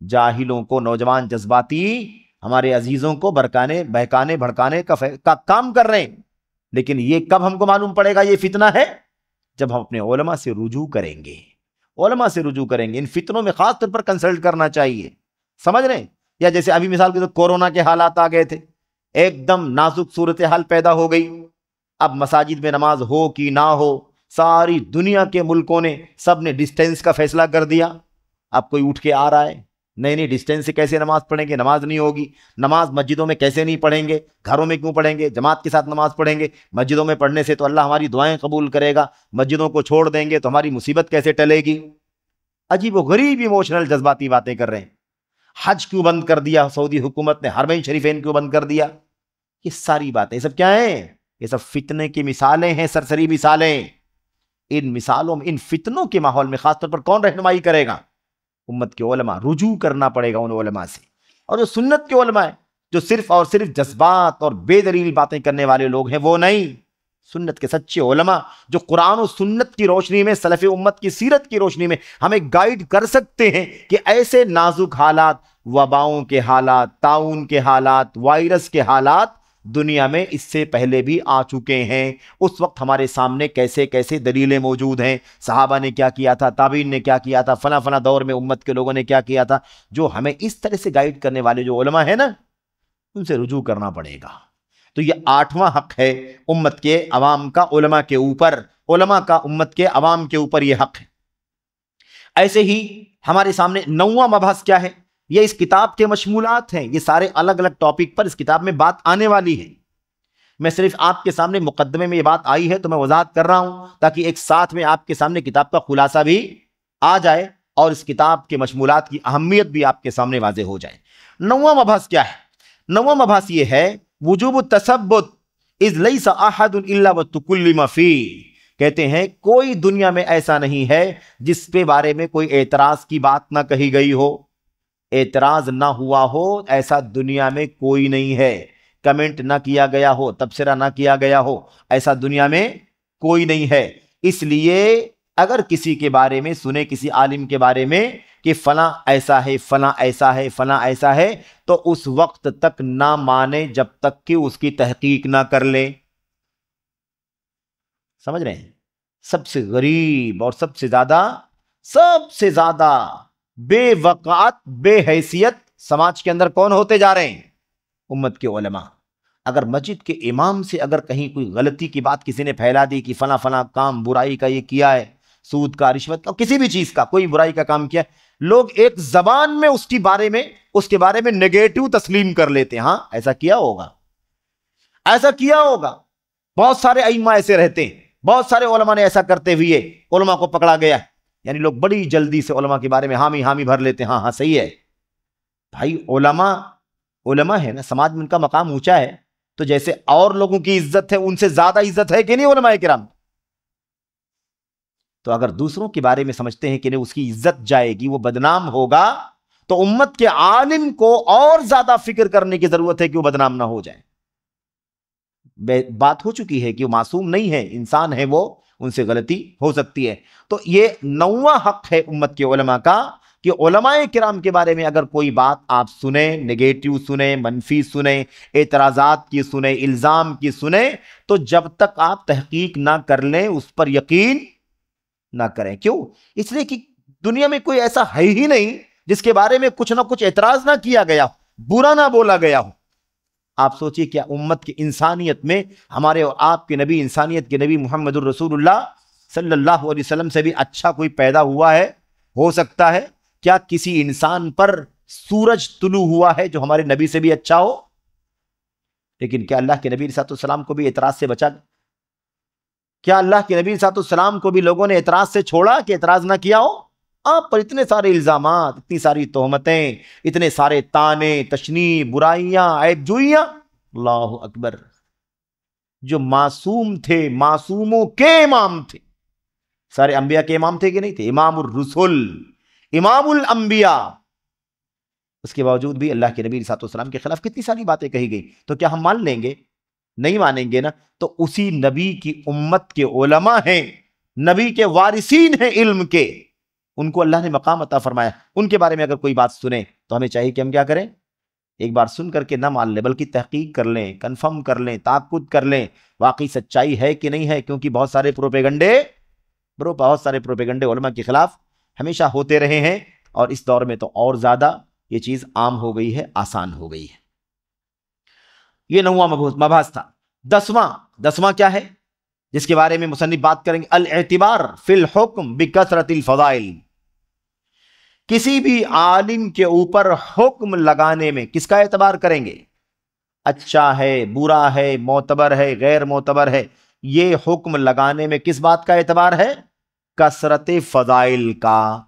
جاہلوں کو نوجوان جذباتی ہمارے عزیزوں کو بہکانے بھڑکانے کا کام کر رہے ہیں، لیکن یہ کب ہم کو معلوم پڑے گا یہ فتنہ ہے؟ جب ہم اپنے علماء سے رجوع کریں گے، علماء سے رجوع کریں گے۔ ان فتنوں میں خاص طور پر کنسلٹ کرنا چاہیے، سمجھ رہے ہیں؟ یا جیسے ابھی مثال کے طور کورونا کے حالات آ گئے تھے، ایک دم نازک صورتحال پیدا ہو گئی، اب مساجد میں نماز ہو کہ نہ ہو، ساری دنیا کے ملکوں نے سب نے ڈسٹینس کا فیصلہ کر دیا۔ اب کوئی اٹھ کے آ رہا ہے، نہیں ڈسٹینس سے کیسے نماز پڑھیں گے، نماز نہیں ہوگی، نماز مسجدوں میں کیسے نہیں پڑھیں گے، گھروں میں کیوں پڑھیں گے، جماعت کے ساتھ نماز پڑھیں گے، مسجدوں میں پڑھنے سے تو اللہ ہماری دعائیں قبول کرے گا، مسجدوں کو چھوڑ دیں گے تو ہماری مصیبت کیسے ٹلے گی؟ عجیب و غریب ایموشنل جذباتی باتیں کر رہے ہیں۔ حج کیوں بند کر دیا سعودی حکومت نے، حرمین شریفین کیوں بند کر دیا؟ یہ ساری باتیں، یہ سب کیا ہیں؟ یہ سب فتنے کی مثالیں ہیں، سرسری مثالیں۔ ان مثالوں میں، ان فتنوں کے ماحول میں خاص طور پر کون رہنمائی کرے گا؟ امت کے علماء۔ رجوع کرنا پڑے گا ان علماء سے، اور جو سنت کے علماء ہیں، جو صرف اور صرف جذبات اور بے دلیل باتیں کرنے والے لوگ ہیں، وہ نہیں، سنت کے سچے علماء جو قرآن و سنت کی روشنی میں، سلف امت کی سیرت کی روشنی میں ہمیں گائیڈ کر سکتے ہیں کہ ایسے نازک حالات، وباؤں کے حالات، طاعون کے حالات، وائرس کے حالات دنیا میں اس سے پہلے بھی آ چکے ہیں، اس وقت ہمارے سامنے کیسے کیسے دلیلیں موجود ہیں، صحابہ نے کیا کیا تھا، تابعین نے کیا کیا تھا، فلاں فلاں دور میں امت کے لوگوں نے کیا کیا تھا، جو ہمیں اس طرح سے گائیڈ کرنے والے جو علماء ہیں نا، ان سے رجوع کرنا پڑے گا۔ تو یہ 8واں حق ہے امت کے عوام کا علماء کے اوپر، علماء کا امت کے عوام کے اوپر یہ حق ہے۔ ایسے ہی ہمارے سامنے 9واں مبحث کیا ہے؟ یہ اس کتاب کے مشمولات ہیں، یہ سارے الگ الگ ٹاپک پر اس کتاب میں بات آنے والی ہے۔ میں صرف آپ کے سامنے مقدمے میں یہ بات آئی ہے تو میں وضاحت کر رہا ہوں، تاکہ ایک ساتھ میں آپ کے سامنے کتاب کا خلاصہ بھی آ جائے اور اس کتاب کے مشمولات کی اہمیت بھی آپ کے سامنے واضح ہو جائے۔ 9واں مبحث کیا ہے؟ 9واں مبحث یہ ہے وجوب التثبت اذ لیس احد الا وتکلم فیہ۔ کہتے ہیں کوئی دنیا میں ایسا نہیں ہے جس پہ بارے میں کوئی اعتراض کی بات نہ کہی گئی ہو، اعتراض نہ ہوا ہو، ایسا دنیا میں کوئی نہیں ہے، کمنٹ نہ کیا گیا ہو، تبصرہ نہ کیا گیا ہو، ایسا دنیا میں کوئی نہیں ہے۔ اس لیے اگر کسی کے بارے میں سنے، کسی عالم کے بارے میں کہ فلاں ایسا ہے، فلاں ایسا ہے، فلاں ایسا ہے، تو اس وقت تک نہ مانے جب تک کہ اس کی تحقیق نہ کر لیں۔ سمجھ رہے ہیں؟ سب سے غریب اور سب سے زیادہ بے وقعت، بے حیثیت سماج کے اندر کون ہوتے جا رہے ہیں؟ امت کے علماء۔ اگر مسجد کے امام سے اگر کہیں کوئی غلطی کی بات کسی نے پھیلا دی کہ فلاں فلاں کام برائی کا یہ کیا ہے، سود کا، رشوت کا، کسی بھی چیز کا کوئی برائی کا کام کیا، لوگ ایک زبان میں اس کے بارے میں نیگیٹو تسلیم کر لیتے ہیں۔ ہاں ایسا کیا ہوگا، ایسا کیا ہوگا، بہت سارے ائمہ ایسے رہتے ہیں، بہت سارے علماء نے ایسا کرتے ہوئے علماء کو پکڑا گیا ہے۔ یعنی لوگ بڑی جلدی سے علماء کے بارے میں حامی بھر لیتے ہیں، ہاں صحیح ہے بھائی، علماء ہے نا، سماج میں ان کا مقام اونچا ہے، تو جیسے اور لوگوں کی عزت ہے ان سے زیادہ عزت ہے کہ نہیں علماء کرام؟ تو اگر دوسروں کے بارے میں سمجھتے ہیں کہ نہیں اس کی عزت جائے گی، وہ بدنام ہوگا، تو امت کے عالم کو اور زیادہ فکر کرنے کی ضرورت ہے کہ وہ بدنام نہ ہو جائے۔ بات ہو چکی ہے کہ وہ معصوم نہیں ہے، انسان ہے، وہ ان سے غلطی ہو سکتی ہے۔ تو یہ 9واں حق ہے امت کے علماء کا کہ علماء کرام کے بارے میں اگر کوئی بات آپ سنیں، نیگیٹو سنیں، منفی سنیں، اعتراضات کی سنیں، الزام کی سنیں، تو جب تک آپ تحقیق نہ کر لیں اس پر یقین نہ کریں۔ کیوں؟ اس لیے کہ دنیا میں کوئی ایسا ہے ہی نہیں جس کے بارے میں کچھ نہ کچھ اعتراض نہ کیا گیا ہو، برا نہ بولا گیا ہو۔ آپ سوچئے کیا امت کی انسانیت میں ہمارے اور آپ کے نبی، انسانیت کے نبی محمد الرسول اللہ صلی اللہ علیہ وسلم سے بھی اچھا کوئی پیدا ہوا ہے؟ ہو سکتا ہے؟ کیا کسی انسان پر سورج طلوع ہوا ہے جو ہمارے نبی سے بھی اچھا ہو؟ لیکن کیا اللہ کے نبی علیہ السلام کو بھی اعتراض سے بچا؟ کیا اللہ کے نبی علیہ السلام کو بھی لوگوں نے اعتراض سے چھوڑا کہ اعتراض نہ کیا ہو؟ آپ پر اتنے سارے الزامات، اتنی ساری تہمتیں، اتنے سارے طعنے، تشنیع، برائیاں، عیب جوئیاں۔ اللہ اکبر! جو معصوم تھے، معصوموں کے امام تھے، سارے انبیاء کے امام تھے کہ نہیں تھے؟ امام الرسل، امام الانبیاء، اس کے باوجود بھی اللہ کے نبی علیہ السلام کے خلاف کتنی ساری باتیں کہی گئی۔ تو کیا ہم مان لیں گے؟ نہیں مانیں گے نا۔ تو اسی نبی کی امت کے علماء ہیں، نبی کے وارثین ہیں علم کے، ان کو اللہ نے مقام عطا فرمایا، ان کے بارے میں اگر کوئی بات سنیں تو ہمیں چاہیے کہ ہم کیا کریں؟ ایک بار سن کر کے نہ مان لیں بلکہ تحقیق کر لیں، کنفرم کر لیں، تاکد کر لیں واقعی سچائی ہے کہ نہیں ہے، کیونکہ بہت سارے پروپیگنڈے علماء کے خلاف ہمیشہ ہوتے رہے ہیں، اور اس دور میں تو اور زیادہ یہ چیز عام ہو گئی ہے، آسان ہو گئی ہے۔ یہ 9واں مبحث تھا۔ 10واں کیا ہے جس کے بارے میں مصنف بات کریں گے؟ الاعتبار فی الحکم بکثرت الفضائل، کسی بھی عالم کے اوپر حکم لگانے میں کس کا اعتبار کریں گے؟ اچھا ہے، برا ہے، معتبر ہے، غیر معتبر ہے، یہ حکم لگانے میں کس بات کا اعتبار ہے؟ کثرت فضائل کا۔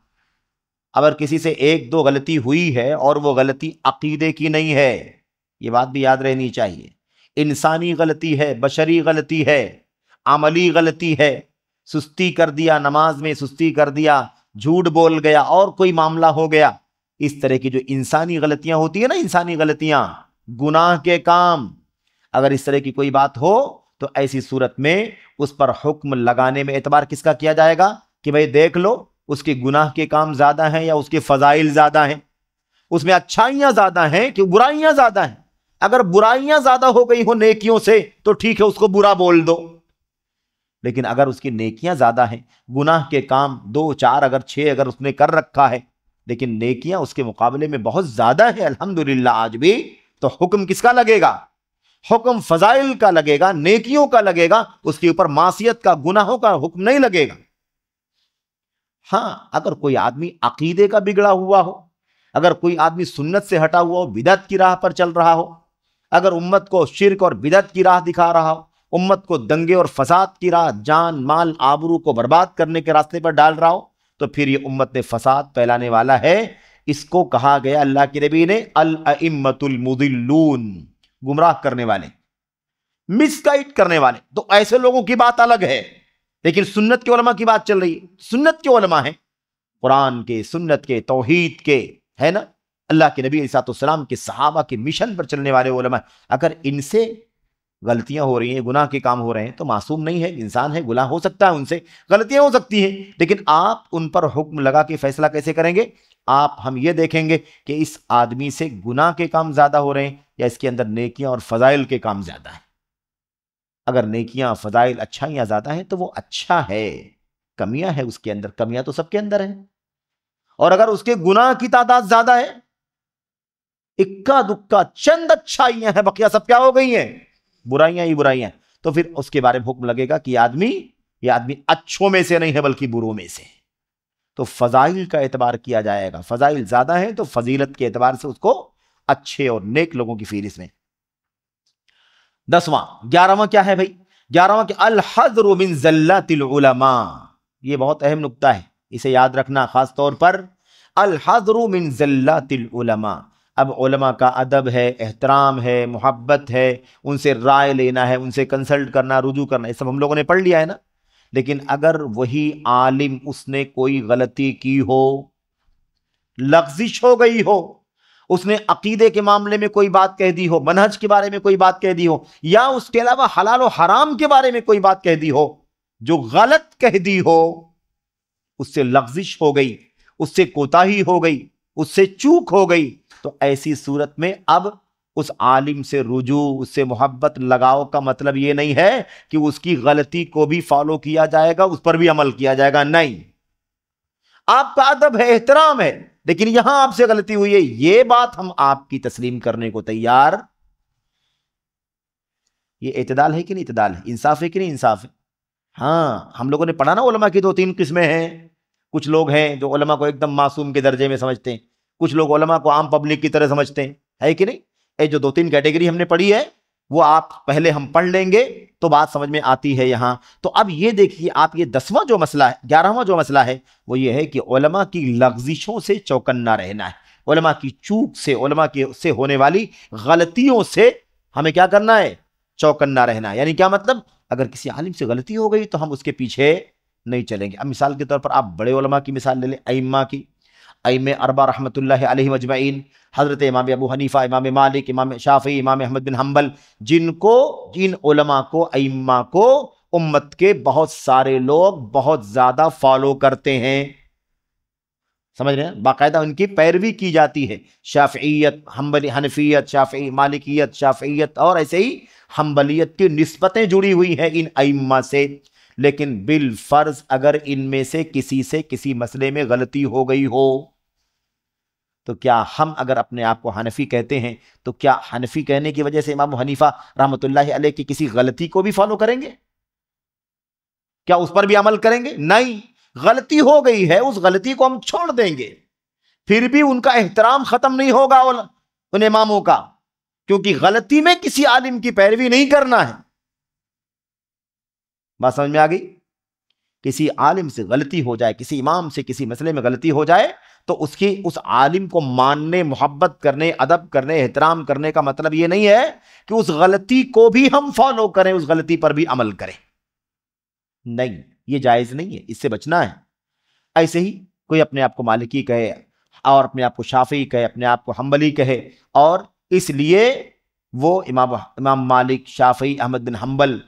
اگر کسی سے ایک دو غلطی ہوئی ہے اور وہ غلطی عقیدے کی نہیں ہے، یہ بات بھی یاد رہنی چاہیے، انسانی غلطی ہے، بشری غلطی ہے، عملی غلطی ہے، سستی کر دیا، نماز میں سستی کر دیا، جھوٹ بول گیا، اور کوئی معاملہ ہو گیا، اس طرح کی جو انسانی غلطیاں ہوتی ہیں نا، انسانی غلطیاں، گناہ کے کام، اگر اس طرح کی کوئی بات ہو تو ایسی صورت میں اس پر حکم لگانے میں اعتبار کس کا کیا جائے گا؟ کہ بھئی دیکھ لو اس کے گناہ کے کام زیادہ ہیں یا اس کے فضائل زیادہ ہیں، اس میں اچھائیاں زیادہ ہیں کہ برائیاں زیادہ ہیں۔ اگر برائیاں زیادہ ہو گئی ہو نیکیوں سے تو ٹھیک ہے، اس کو برا بول دو، لیکن اگر اس کی نیکیاں زیادہ ہیں، گناہ کے کام 2 4 اگر 6 اگر اس نے کر رکھا ہے لیکن نیکیاں اس کے مقابلے میں بہت زیادہ ہیں الحمدللہ آج بھی، تو حکم کس کا لگے گا؟ حکم فضائل کا لگے گا، نیکیوں کا لگے گا، اس کے اوپر معصیت کا، گناہوں کا حکم نہیں لگے گا۔ ہاں، اگر کوئی آدمی عقیدے کا بگڑا ہوا ہو، اگر کوئی آدمی سنت سے ہٹا ہوا ہو، بدعت کی راہ پر چل رہا ہو، اگر امت کو شرک اور بدعت کی راہ دکھا رہا ہو، امت کو دنگے اور فساد کی راہ، جان مال آبرو کو برباد کرنے کے راستے پر ڈال رہا ہو، تو پھر یہ امت میں فساد پھیلانے والا ہے۔ اس کو کہا گیا اللہ کے نبی نے الائمۃ المضلون، گمراہ کرنے والے، مس گائیڈ کرنے والے۔ تو ایسے لوگوں کی بات الگ ہے، لیکن سنت کے علماء کی بات چل رہی ہے۔ سنت کے علماء ہیں، قرآن کے، سنت کے، توحید کے، ہے نا، اللہ کے نبی علیہ السلام کے صحابہ کے مشن پر چلنے والے علماء، اگر ان سے غلطیاں ہو رہی ہیں، گناہ کے کام ہو رہے ہیں، تو معصوم نہیں ہے، انسان ہے، گناہ ہو سکتا ہے، ان سے غلطیاں ہو سکتی ہیں، لیکن آپ ان پر حکم لگا کے فیصلہ کیسے کریں گے؟ ہم یہ دیکھیں گے کہ اس آدمی سے گناہ کے کام زیادہ ہو رہے ہیں یا اس کے اندر نیکیاں اور فضائل کے کام زیادہ ہیں۔ اگر نیکیاں، فضائل، اچھائیاں زیادہ ہیں تو وہ اچھا ہے، کمیاں ہیں اس کے اندر، کمیاں تو سب کے اندر ہیں، اور اگر اس کے گناہ کی تعداد زیادہ ہے، اکا دکا چند اچھائیاں ہیں، بقیہ سب کیا ہو گئی ہیں؟ برائیاں ہی برائیاں، تو پھر اس کے بارے میں حکم لگے گا کہ یہ آدمی اچھوں میں سے نہیں ہے بلکہ بروں میں سے۔ تو فضائل کا اعتبار کیا جائے گا، فضائل زیادہ ہیں تو فضیلت کے اعتبار سے اس کو اچھے اور نیک لوگوں کی فہرست میں۔ 11واں کیا ہے بھائی؟ 11واں کہ الحذر من زلات العلماء، یہ بہت اہم نقطہ ہے، اسے یاد رکھنا خاص طور پر، الحذر من زلات العلماء۔ اب علماء کا ادب ہے، احترام ہے، محبت ہے، ان سے رائے لینا ہے، ان سے کنسلٹ کرنا، رجوع کرنا، یہ سب ہم لوگوں نے پڑھ لیا ہے نا۔ لیکن اگر وہی عالم اس نے کوئی غلطی کی ہو، لغزش ہو گئی ہو، اس نے عقیدے کے معاملے میں کوئی بات کہہ دی ہو، منہج کے بارے میں کوئی بات کہہ دی ہو، یا اس کے علاوہ حلال و حرام کے بارے میں کوئی بات کہہ دی ہو، جو غلط کہہ دی ہو، اس سے لغزش ہو گئی، اس سے کوتاہی ہو گئی، اس سے چوک ہو گئی، تو ایسی صورت میں اب اس عالم سے رجوع، اس سے محبت لگاؤ کا مطلب یہ نہیں ہے کہ اس کی غلطی کو بھی فالو کیا جائے گا، اس پر بھی عمل کیا جائے گا، نہیں۔ آپ کا ادب ہے، احترام ہے، لیکن یہاں آپ سے غلطی ہوئی ہے، یہ بات ہم آپ کی تسلیم کرنے کو تیار۔ یہ اعتدال ہے کہ نہیں اعتدال ہے؟ انصاف ہے کہ نہیں انصاف ہے؟ ہاں، ہم لوگوں نے پڑھا نا علماء کی 2-3 قسمیں ہیں۔ کچھ لوگ ہیں جو علماء کو ایک دم معصوم کے درجے میں سمجھتے ہیں، کچھ لوگ علماء کو عام پبلک کی طرح سمجھتے ہیں، ہے کہ نہیں؟ یہ جو 2-3 کیٹیگری ہم نے پڑھی ہے، وہ آپ پہلے ہم پڑھ لیں گے تو بات سمجھ میں آتی ہے یہاں۔ تو اب یہ دیکھیے آپ، یہ 10واں جو مسئلہ ہے، 11واں جو مسئلہ ہے، وہ یہ ہے کہ علماء کی لغزشوں سے چوکنا رہنا ہے، علماء کی چوک سے، علماء سے ہونے والی غلطیوں سے ہمیں کیا کرنا ہے؟ چوکنا رہنا ہے۔ یعنی کیا مطلب؟ اگر کسی عالم سے غلطی ہو گئی تو ہم اس کے پیچھے نہیں چلیں گے۔ اب مثال کے طور پر آپ بڑے علماء کی مثال لے لیں، ائمہ کی، ائمہ اربعہ رحمۃ اللہ علیہم اجمعین، حضرت امام ابو حنیفہ، امام مالک، امام شافعی، امام احمد بن حنبل، جن علماء کو، ائمہ کو امت کے بہت سارے لوگ بہت زیادہ فالو کرتے ہیں۔ سمجھ رہے ہیں؟ باقاعدہ ان کی پیروی کی جاتی ہے، شافعیت، حنبلی، حنفیت، شافعی، مالکیت، شافعیت، اور ایسے ہی حنبلیت کی نسبتیں جڑی ہوئی ہیں ان ائمہ سے۔ لیکن بالفرض اگر ان میں سے کسی مسئلے میں غلطی ہو گئی ہو تو کیا ہم اگر اپنے آپ کو حنفی کہتے ہیں تو کیا حنفی کہنے کی وجہ سے امام حنیفہ رحمۃ اللہ علیہ کی کسی غلطی کو بھی فالو کریں گے؟ کیا اس پر بھی عمل کریں گے؟ نہیں، غلطی ہو گئی ہے، اس غلطی کو ہم چھوڑ دیں گے، پھر بھی ان کا احترام ختم نہیں ہوگا ان اماموں کا، کیونکہ غلطی میں کسی عالم کی پیروی نہیں کرنا ہے۔ بات سمجھ میں آ گئی؟ کسی عالم سے غلطی ہو جائے، کسی امام سے کسی مسئلے میں غلطی ہو جائے تو اس عالم کو ماننے، محبت کرنے، ادب کرنے، احترام کرنے کا مطلب یہ نہیں ہے کہ اس غلطی کو بھی ہم فالو کریں، اس غلطی پر بھی عمل کریں، نہیں، یہ جائز نہیں ہے، اس سے بچنا ہے۔ ایسے ہی کوئی اپنے آپ کو مالکی کہے اور اپنے آپ کو شافعی کہے، اپنے آپ کو حنبلی کہے، اور اس لیے وہ امام مالک، شافعی، احمد بن حنبل،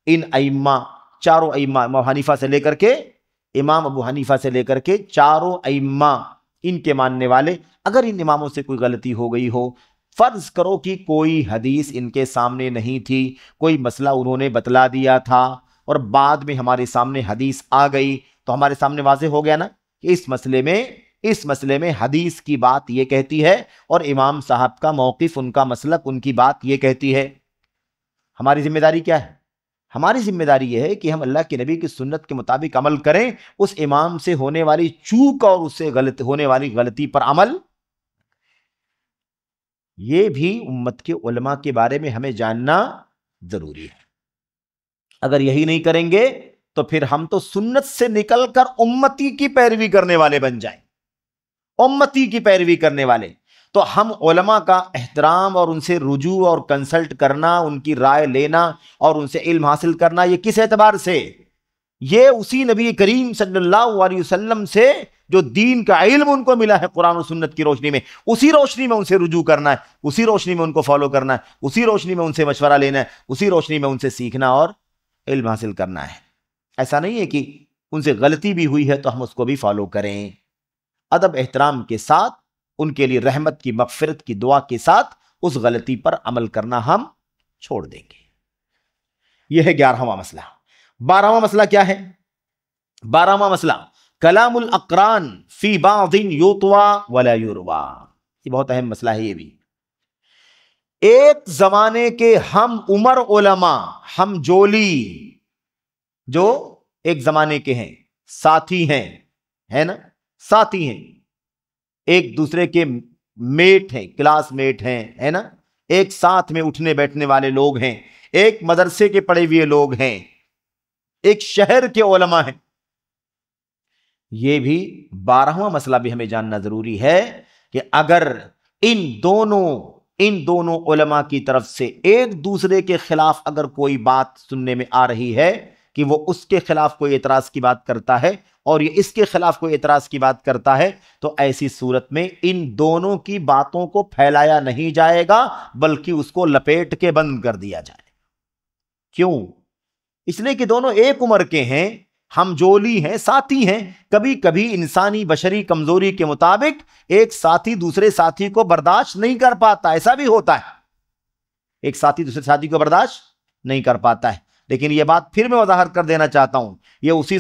ان ائمہ، چاروں ائمہ، امام حنیفہ سے لے کر کے، امام ابو حنیفہ سے لے کر کے چاروں ائمہ، ان کے ماننے والے، اگر ان اماموں سے کوئی غلطی ہو گئی ہو، فرض کرو کہ کوئی حدیث ان کے سامنے نہیں تھی، کوئی مسئلہ انہوں نے بتلا دیا تھا اور بعد میں ہمارے سامنے حدیث آ گئی، تو ہمارے سامنے واضح ہو گیا نا کہ اس مسئلے میں حدیث کی بات یہ کہتی ہے اور امام صاحب کا موقف، ان کا مسلک، ان کی بات یہ کہتی ہے۔ ہماری ذمہ داری کیا ہے؟ ہماری ذمہ داری یہ ہے کہ ہم اللہ کے نبی کی سنت کے مطابق عمل کریں، اس امام سے ہونے والی چوک اور اس سے ہونے والی غلطی پر عمل۔ یہ بھی امت کے علماء کے بارے میں ہمیں جاننا ضروری ہے۔ اگر یہی نہیں کریں گے تو پھر ہم تو سنت سے نکل کر امتی کی پیروی کرنے والے بن جائیں، امتی کی پیروی کرنے والے۔ تو ہم علماء کا احترام اور ان سے رجوع اور کنسلٹ کرنا، ان کی رائے لینا اور ان سے علم حاصل کرنا، یہ کس اعتبار سے؟ یہ اسی نبی کریم صلی اللہ علیہ وسلم سے جو دین کا علم ان کو ملا ہے قرآن و سنت کی روشنی میں، اسی روشنی میں ان سے رجوع کرنا ہے، اسی روشنی میں ان کو فالو کرنا ہے، اسی روشنی میں ان سے مشورہ لینا ہے، اسی روشنی میں ان سے سیکھنا اور علم حاصل کرنا ہے۔ ایسا نہیں ہے کہ ان سے غلطی بھی ہوئی ہے تو ہم اس کو بھی فالو کریں۔ ادب احترام کے ساتھ، ان کے لیے رحمت کی، مغفرت کی دعا کے ساتھ اس غلطی پر عمل کرنا ہم چھوڑ دیں گے۔ یہ ہے 11واں مسئلہ۔ 12واں مسئلہ کیا ہے؟ 12واں مسئلہ کلام الاقران فی بعض یطوی ولا یروی۔ یہ بہت اہم مسئلہ ہے۔ یہ بھی ایک زمانے کے ہم عمر علماء، ہم جولی، جو ایک زمانے کے ہیں، ساتھی ہیں، ہے نا، ساتھی ہیں، ایک دوسرے کے میٹ ہیں، کلاس میٹ ہیں، ہے نا، ایک ساتھ میں اٹھنے بیٹھنے والے لوگ ہیں، ایک مدرسے کے پڑھے ہوئے لوگ ہیں، ایک شہر کے علماء ہیں۔ یہ بھی 12واں مسئلہ بھی ہمیں جاننا ضروری ہے کہ اگر ان دونوں علماء کی طرف سے ایک دوسرے کے خلاف اگر کوئی بات سننے میں آ رہی ہے کہ وہ اس کے خلاف کوئی اعتراض کی بات کرتا ہے اور یہ اس کے خلاف کوئی اعتراض کی بات کرتا ہے، تو ایسی صورت میں ان دونوں کی باتوں کو پھیلایا نہیں جائے گا، بلکہ اس کو لپیٹ کے بند کر دیا جائے۔ کیوں؟ اس لیے کہ دونوں ایک عمر کے ہیں، ہم جولی ہیں، ساتھی ہیں۔ کبھی کبھی انسانی بشری کمزوری کے مطابق ایک ساتھی دوسرے ساتھی کو برداشت نہیں کر پاتا، ایسا بھی ہوتا ہے، ایک ساتھی دوسرے ساتھی کو برداشت نہیں کر پاتا ہے۔ لیکن یہ بات پھر میں وضاحت کر دینا چاہتا ہوں، یہ اسی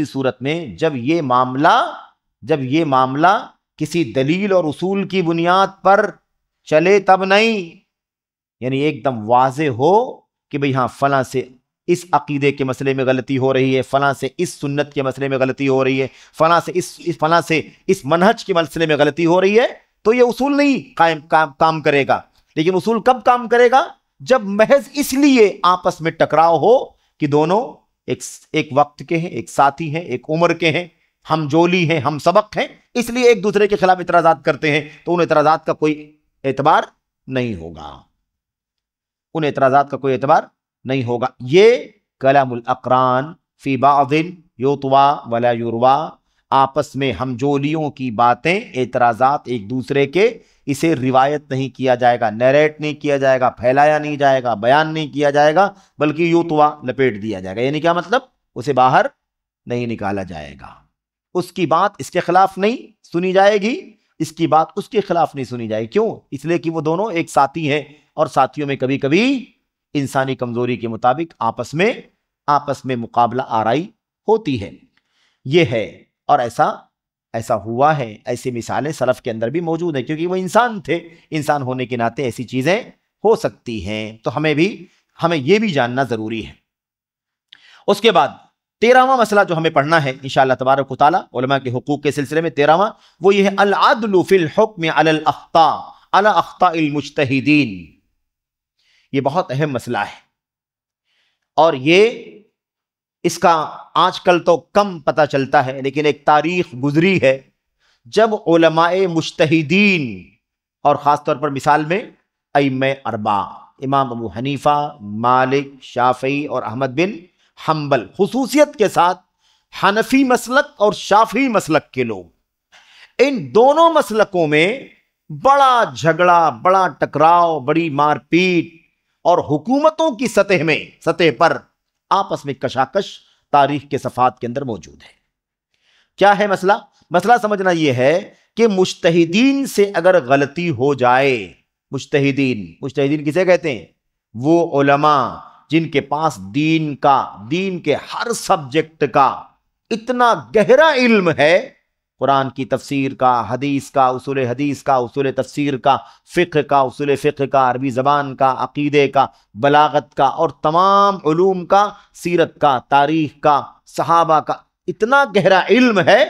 صورت میں جب یہ معاملہ کسی دلیل اور اصول کی بنیاد پر چلے تب نہیں، یعنی ایک دم واضح ہو کہ بھئی ہاں فلاں سے اس عقیدے کے مسئلے میں غلطی ہو رہی ہے، فلاں سے اس سنت کے مسئلے میں غلطی ہو رہی ہے، فلاں سے اس منہج کے مسئلے میں غلطی ہو رہی ہے، تو یہ اصول نہیں کام کرے گا۔ لیکن اصول کب کام کرے گا؟ جب محض اس لیے آپس میں ٹکراؤ ہو کہ دونوں ایک وقت کے ہیں، ایک ساتھی ہیں، ایک عمر کے ہیں، ہم جولی ہیں، ہم سبق ہیں، اس لیے ایک دوسرے کے خلاف اعتراضات کرتے ہیں، تو ان اعتراضات کا کوئی اعتبار نہیں ہوگا، ان اعتراضات کا کوئی اعتبار نہیں ہوگا۔ یہ کلام الاقران فی بعض یطوی ولا یروی، آپس میں ہم جولیوں کی باتیں، اعتراضات ایک دوسرے کے، اسے روایت نہیں کیا جائے گا، نیریٹ نہیں کیا جائے گا، پھیلایا نہیں جائے گا، بیان نہیں کیا جائے گا، بلکہ یطوی لپیٹ دیا جائے گا۔ یعنی کیا مطلب؟ اسے باہر نہیں نکالا جائے گا۔ اس کی بات اس کے خلاف نہیں سنی جائے گی، اس کی بات اس کے خلاف نہیں سنی جائے گی۔ کیوں؟ اس لیے کہ وہ دونوں ایک ساتھی ہیں، اور ساتھیوں میں کبھی کبھی انسانی کمزوری کے مطابق آپس میں مقابلہ آرائی ہوتی ہے۔ یہ ہے، اور ایسا ہوا ہے، ایسی مثالیں سلف کے اندر بھی موجود ہیں، کیونکہ وہ انسان تھے، انسان ہونے کے ناطے ایسی چیزیں ہو سکتی ہیں۔ تو ہمیں یہ بھی جاننا ضروری ہے۔ اس کے بعد 13واں مسئلہ جو ہمیں پڑھنا ہے انشاءاللہ تبارک و تعالی علماء کے حقوق کے سلسلے میں، 13واں وہ یہ ہے العدل فی الحکم علی الاخطاء علی اخطاء المجتہدین۔ یہ بہت اہم مسئلہ ہے، اور اس کا آج کل تو کم پتہ چلتا ہے، لیکن ایک تاریخ گزری ہے جب علماء مجتہدین، اور خاص طور پر مثال میں ائمہ اربعہ امام ابو حنیفہ، مالک، شافعی اور احمد بن حنبل، خصوصیت کے ساتھ حنفی مسلک اور شافعی مسلک کے لوگ، ان دونوں مسلکوں میں بڑا جھگڑا، بڑا ٹکراؤ، بڑی مار پیٹ، اور حکومتوں کی سطح پر آپس میں کشاکش تاریخ کے صفحات کے اندر موجود ہے۔ کیا ہے مسئلہ؟ مسئلہ سمجھنا یہ ہے کہ مجتہدین سے اگر غلطی ہو جائے، مجتہدین کسے کہتے ہیں؟ وہ علماء جن کے پاس دین کے ہر سبجیکٹ کا اتنا گہرا علم ہے، قرآن کی تفسیر کا، حدیث کا، اصول تفسیر کا، فقہ کا، اصول فقہ کا، عربی زبان کا، عقیدے کا، بلاغت کا، اور تمام علوم کا، سیرت کا، تاریخ کا، صحابہ کا، اتنا گہرا علم ہے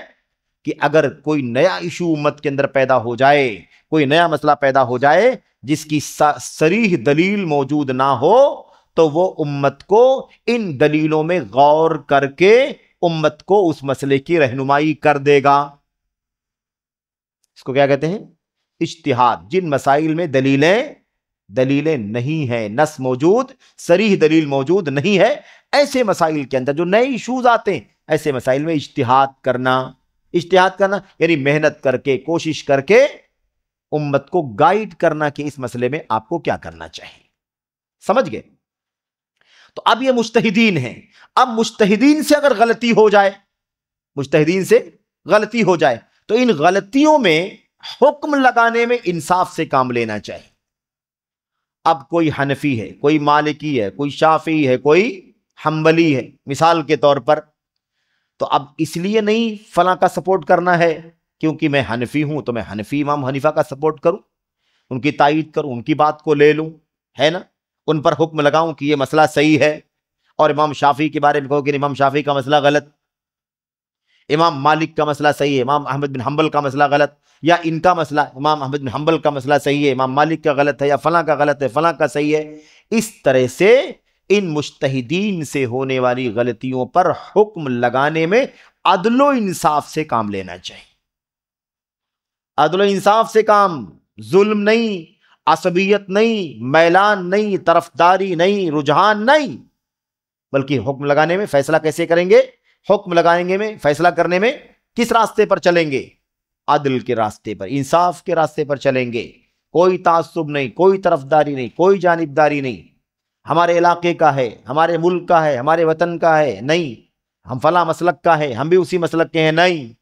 کہ اگر کوئی نیا ایشو امت کے اندر پیدا ہو جائے، کوئی نیا مسئلہ پیدا ہو جائے جس کی صریح دلیل موجود نہ ہو، تو وہ امت کو ان دلیلوں میں غور کر کے امت کو اس مسئلے کی رہنمائی کر دے گا۔ اس کو کیا کہتے ہیں؟ اجتہاد۔ جن مسائل میں دلیلیں نہیں ہیں، نص موجود، صریح دلیل موجود نہیں ہے، ایسے مسائل کے اندر جو نئے ایشوز آتے ہیں، ایسے مسائل میں اجتہاد کرنا یعنی محنت کر کے، کوشش کر کے امت کو گائیڈ کرنا کہ اس مسئلے میں آپ کو کیا کرنا چاہیے۔ سمجھ گئے؟ تو اب یہ مجتہدین ہیں۔ اب مجتہدین سے اگر غلطی ہو جائے تو ان غلطیوں میں حکم لگانے میں انصاف سے کام لینا چاہیے۔ اب کوئی حنفی ہے، کوئی مالکی ہے، کوئی شافعی ہے، کوئی حنبلی ہے مثال کے طور پر، تو اب اس لیے نہیں فلاں کا سپورٹ کرنا ہے کیونکہ میں حنفی ہوں تو میں حنفی امام حنیفہ کا سپورٹ کروں، ان کی تائید کروں، ان کی بات کو لے لوں، ہے نا، ان پر حکم لگاؤں کہ یہ مسئلہ صحیح ہے، اور امام شافعی کے بارے میں کہو کہ امام شافعی کا مسئلہ غلط، امام مالک کا مسئلہ صحیح ہے، امام احمد بن حنبل کا مسئلہ غلط، یا ان کا مسئلہ امام احمد بن حنبل کا مسئلہ صحیح ہے، امام مالک کا غلط ہے، یا فلاں کا غلط ہے، فلاں کا صحیح ہے۔ اس طرح سے ان مجتہدین سے ہونے والی غلطیوں پر حکم لگانے میں عدل و انصاف سے کام لینا چاہیے۔ عدل و انصاف سے کام، ظلم نہیں، عصبیت نہیں، میلان نہیں، طرفداری نہیں، رجحان نہیں، بلکہ حکم لگانے میں فیصلہ کیسے کریں گے؟ حکم لگائیں میں، فیصلہ کرنے میں کس راستے پر چلیں گے؟ عدل کے راستے پر، انصاف کے راستے پر چلیں گے۔ کوئی تعصب نہیں، کوئی طرفداری نہیں، کوئی جانبداری نہیں، ہمارے علاقے کا ہے، ہمارے ملک کا ہے، ہمارے وطن کا ہے، نہیں، ہم فلاں مسلک کا ہے، ہم بھی اسی مسلک کے ہیں، نہیں،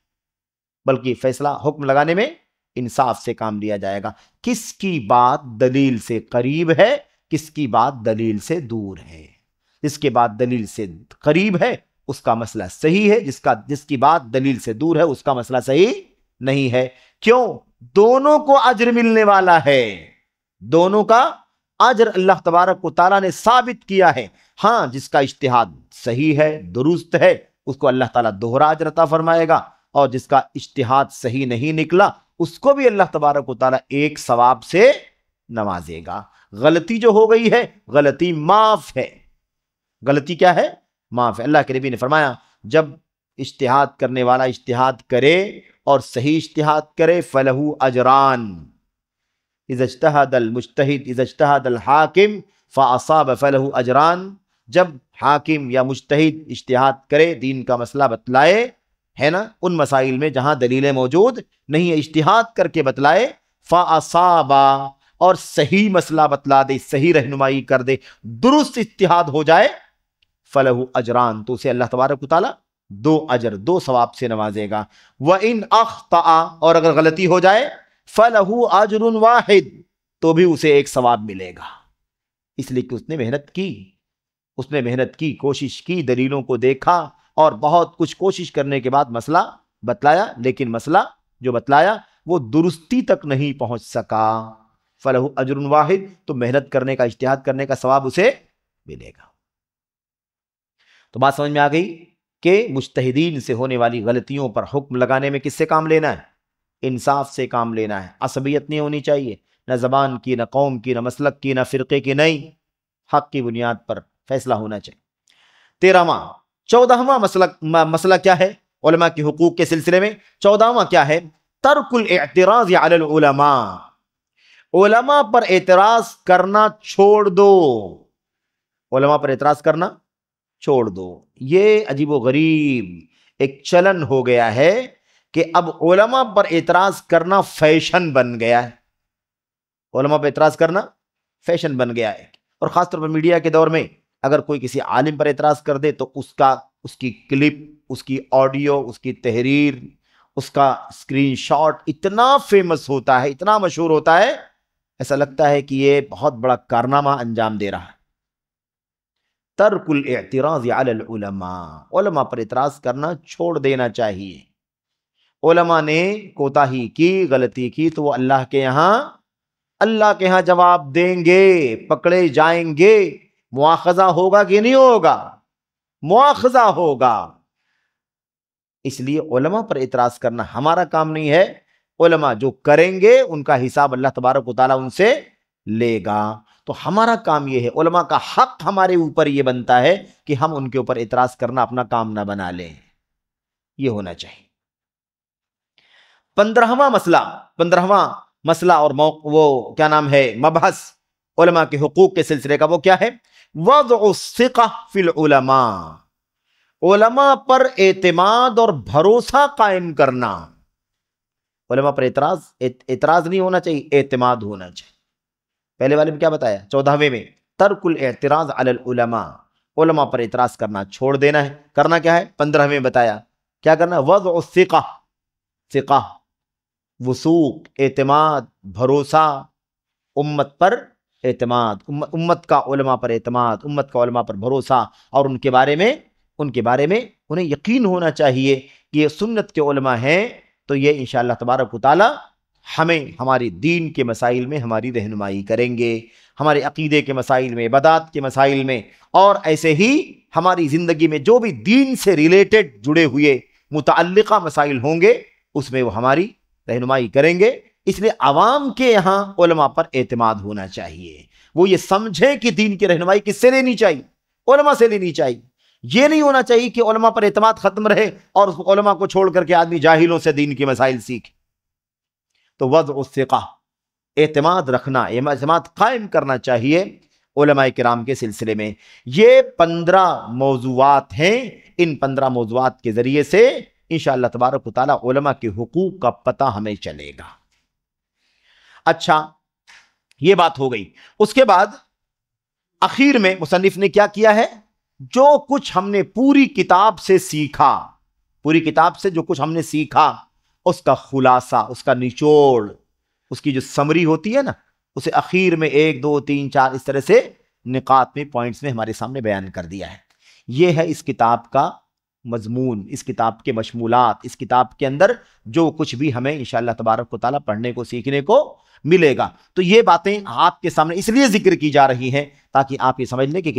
بلکہ فیصلہ حکم لگانے میں انصاف سے کام لیا جائے گا۔ کس کی بات دلیل سے قریب ہے، کس کی بات دلیل سے دور ہے؟ جس کے بات دلیل سے قریب ہے اس کا مسئلہ صحیح ہے، جس کی بات دلیل سے دور ہے اس کا مسئلہ صحیح نہیں ہے۔ کیوں؟ دونوں کو اجر ملنے والا ہے، دونوں کا اجر اللہ تبارک و تعالیٰ نے ثابت کیا ہے۔ ہاں، جس کا اجتہاد صحیح ہے، درست ہے، اس کو اللہ تعالیٰ دوہرا اجر عطا فرمائے گا، اور جس کا اجتہاد صحیح نہیں نکلا اس کو بھی اللہ تبارک و تعالیٰ ایک ثواب سے نوازے گا۔ غلطی جو ہو گئی ہے، غلطی معاف ہے۔ غلطی کیا ہے؟ معاف ہے۔ اللہ کے نبی نے فرمایا جب اجتہاد کرنے والا اجتہاد کرے اور صحیح اجتہاد کرے فَلَهُ أَجْرَانِ اِذَا اجْتَهَدَ الْمُجْتَهِدُ اِذَا اجْتَهَدَ الْحَاكِمُ فَأَصَابَ فَلَهُ أَجْرَانِ۔ جب حاکم یا مجتہد اجتہاد کرے، دین کا مسئلہ بتلائے، ہے نا، ان مسائل میں جہاں دلیلیں موجود نہیں ہے، اجتہاد کر کے بتلائے، فَأَصَابَ، اور صحیح مسئلہ بتلا دے، صحیح رہنمائی کر دے، درست اجتہاد ہو جائے، فَلَهُ أَجْرَانِ، تو اسے اللہ تبارک و تعالیٰ 2 اجر 2 ثواب سے نوازے گا۔ وَإِنْ أَخْطَأَ، اور اگر غلطی ہو جائے، فَلَهُ أَجْرٌ وَاحِدٌ، تو بھی اسے 1 ثواب ملے گا، اس لیے کہ اس نے محنت کی، اس نے محنت کی، کوشش کی، دلیلوں کو دیکھا اور بہت کچھ کوشش کرنے کے بعد مسئلہ بتلایا، لیکن مسئلہ جو بتلایا وہ درستی تک نہیں پہنچ سکا۔ فَلَهُ أَجْرٌ وَاحِدٌ، تو محنت کرنے کا، اجتہاد کرنے کا ثواب اسے ملے گا۔ تو بات سمجھ میں آ گئی کہ مجتہدین سے ہونے والی غلطیوں پر حکم لگانے میں کس سے کام لینا ہے؟ انصاف سے کام لینا ہے، عصبیت نہیں ہونی چاہیے، نہ زبان کی، نہ قوم کی، نہ مسلک کی، نہ فرقے کی، نہیں، حق کی بنیاد پر فیصلہ ہونا چاہیے۔ 14واں مسئلہ کیا ہے علماء کے حقوق کے سلسلے میں؟ 14واں کیا ہے؟ ترک الاعتراض علی العلماء، علماء پر اعتراض کرنا چھوڑ دو، علماء پر اعتراض کرنا چھوڑ دو۔ یہ عجیب و غریب ایک چلن ہو گیا ہے کہ اب علماء پر اعتراض کرنا فیشن بن گیا ہے، علماء پر اعتراض کرنا فیشن بن گیا ہے، اور خاص طور پر میڈیا کے دور میں اگر کوئی کسی عالم پر اعتراض کر دے تو اس کی کلپ، اس کی آڈیو، اس کی تحریر، اس کا اسکرین شاٹ اتنا فیمس ہوتا ہے، اتنا مشہور ہوتا ہے، ایسا لگتا ہے کہ یہ بہت بڑا کارنامہ انجام دے رہا ہے۔ ترک الاعتراض علی العلماء، علماء پر اعتراض کرنا چھوڑ دینا چاہیے۔ علماء نے کوتاہی کی، غلطی کی، تو وہ اللہ کے یہاں جواب دیں گے، پکڑے جائیں گے، مواخذہ ہوگا کہ نہیں ہوگا؟ مواخذہ ہوگا۔ اس لیے علماء پر اعتراض کرنا ہمارا کام نہیں ہے، علماء جو کریں گے ان کا حساب اللہ تبارک و تعالیٰ ان سے لے گا۔ تو ہمارا کام یہ ہے، علماء کا حق ہمارے اوپر یہ بنتا ہے کہ ہم ان کے اوپر اعتراض کرنا اپنا کام نہ بنا لیں، یہ ہونا چاہیے۔ 15واں مسئلہ اور وہ کیا نام ہے، مبحث علماء کے حقوق کے سلسلے کا، وہ کیا ہے؟ وضع الثقہ فی العلماء، علماء پر اعتماد اور بھروسہ قائم کرنا۔ علماء پر اعتراض نہیں ہونا چاہیے، اعتماد ہونا چاہیے۔ پہلے والے میں کیا بتایا؟ 14ویں میں ترک الاعتراض علی العلماء، علماء پر اعتراض کرنا چھوڑ دینا ہے۔ کرنا کیا ہے؟ 15ویں میں بتایا کیا کرنا؟ وضع الثقہ، ثقہ، وثوق، اعتماد، بھروسہ، امت پر اعتماد، امت کا علماء پر اعتماد، امت کا علماء پر بھروسہ، اور ان کے بارے میں انہیں یقین ہونا چاہیے کہ یہ سنت کے علماء ہیں، تو یہ انشاءاللہ تبارک و تعالی ہمیں ہماری دین کے مسائل میں ہماری رہنمائی کریں گے، ہمارے عقیدے کے مسائل میں، عبادات کے مسائل میں، اور ایسے ہی ہماری زندگی میں جو بھی دین سے ریلیٹڈ جڑے ہوئے متعلقہ مسائل ہوں گے اس میں وہ ہماری رہنمائی کریں گے۔ اس لیے عوام کے یہاں علماء پر اعتماد ہونا چاہیے، وہ یہ سمجھے کہ دین کی رہنمائی کس سے لینی چاہیے؟ علماء سے لینی چاہیے۔ یہ نہیں ہونا چاہیے کہ علماء پر اعتماد ختم رہے اور اس علماء کو چھوڑ کر کے آدمی جاہلوں سے دین کی مسائل سیکھے۔ تو وضع الثقہ، اعتماد رکھنا، اعتماد قائم کرنا چاہیے علماء کرام کے سلسلے میں۔ یہ 15 موضوعات ہیں، ان 15 موضوعات کے ذریعے سے انشاءاللہ تبارک و تعالی علماء کے حقوق کا پتہ ہمیں چلے گا۔ اچھا، یہ بات ہو گئی۔ اس کے بعد اخیر میں مصنف نے کیا کیا ہے؟ جو کچھ ہم نے پوری کتاب سے سیکھا، پوری کتاب سے جو کچھ ہم نے سیکھا، اس کا خلاصہ، اس کا نچوڑ، اس کی جو سمری ہوتی ہے نا، اسے اخیر میں 1 2 3 4 اس طرح سے نقاط میں، پوائنٹس میں ہمارے سامنے بیان کر دیا ہے۔ یہ ہے اس کتاب کا مضمون، اس کتاب کے مشمولات، اس کتاب کے اندر جو کچھ بھی ہمیں انشاءاللہ تبارک و تعالیٰ پڑھنے کو، سیکھنے کو ملے گا۔ تو یہ باتیں آپ کے سامنے اس لیے ذکر کی جا رہی ہیں تاکہ آپ یہ سمجھ لیں کہ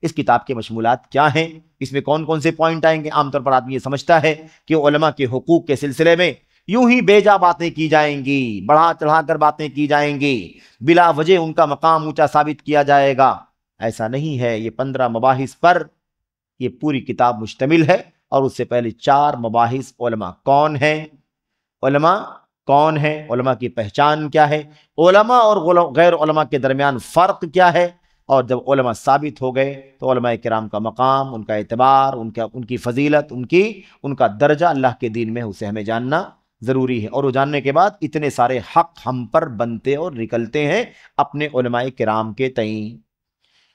اس کتاب کے مشمولات کیا ہیں، اس میں کون کون سے پوائنٹ آئیں گے۔ عام طور پر آدمی یہ سمجھتا ہے کہ علماء کے حقوق کے سلسلے میں یوں ہی بے جا باتیں کی جائیں گی، بڑھا چڑھا کر باتیں کی جائیں گی، بلا وجہ ان کا مقام اونچا ثابت کیا جائے گا۔ ایسا نہیں ہے۔ یہ 15 مباحث پر یہ پوری کتاب مشتمل ہے، اور اس سے پہلے 4 مباحث علماء کون ہیں، علماء کون ہیں، علماء کی پہچان کیا ہے، علماء اور غیر علماء کے درمیان فرق کیا ہے، اور جب علماء ثابت ہو گئے تو علماء کرام کا مقام، ان کا اعتبار، ان کی فضیلت، ان کا درجہ اللہ کے دین میں، اسے ہمیں جاننا ضروری ہے۔ اور وہ جاننے کے بعد اتنے سارے حق ہم پر بنتے اور نکلتے ہیں اپنے علماء کرام کے تئیں۔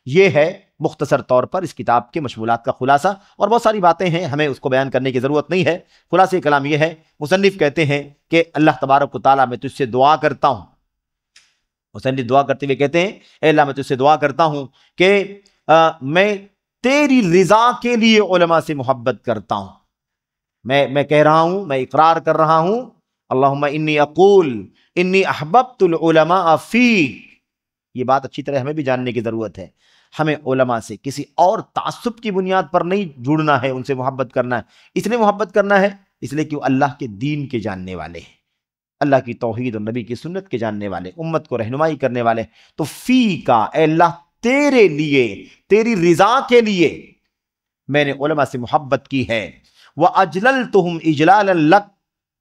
یہ ہے مختصر طور پر اس کتاب کے مشمولات کا خلاصہ، اور بہت ساری باتیں ہیں، ہمیں اس کو بیان کرنے کی ضرورت نہیں ہے۔ خلاصہ کلام یہ ہے، مصنف کہتے ہیں کہ اللہ تبارک و تعالیٰ میں تجھ سے دعا کرتا ہوں، مصنف دعا کرتے ہوئے کہتے ہیں اے اللہ میں تجھ سے دعا کرتا ہوں کہ میں تیری رضا کے لیے علماء سے محبت کرتا ہوں۔ میں کہہ رہا ہوں، میں اقرار کر رہا ہوں، اللہم انی اقول انی احببت العلماء فیک۔ یہ بات اچھی طرح ہمیں بھی جاننے کی ضرورت ہے، ہمیں علماء سے کسی اور تعصب کی بنیاد پر نہیں جڑنا ہے، ان سے محبت کرنا ہے۔ اس لیے محبت کرنا ہے اس لیے کہ وہ اللہ کے دین کے جاننے والے ہیں، اللہ کی توحید اور نبی کی سنت کے جاننے والے، امت کو رہنمائی کرنے والے۔ تو فی کا اے اللہ تیرے لیے، تیری رضا کے لیے میں نے علماء سے محبت کی ہے۔ وَأَجْلَلْتُهُمْ إِجْلَالًا لَكَ،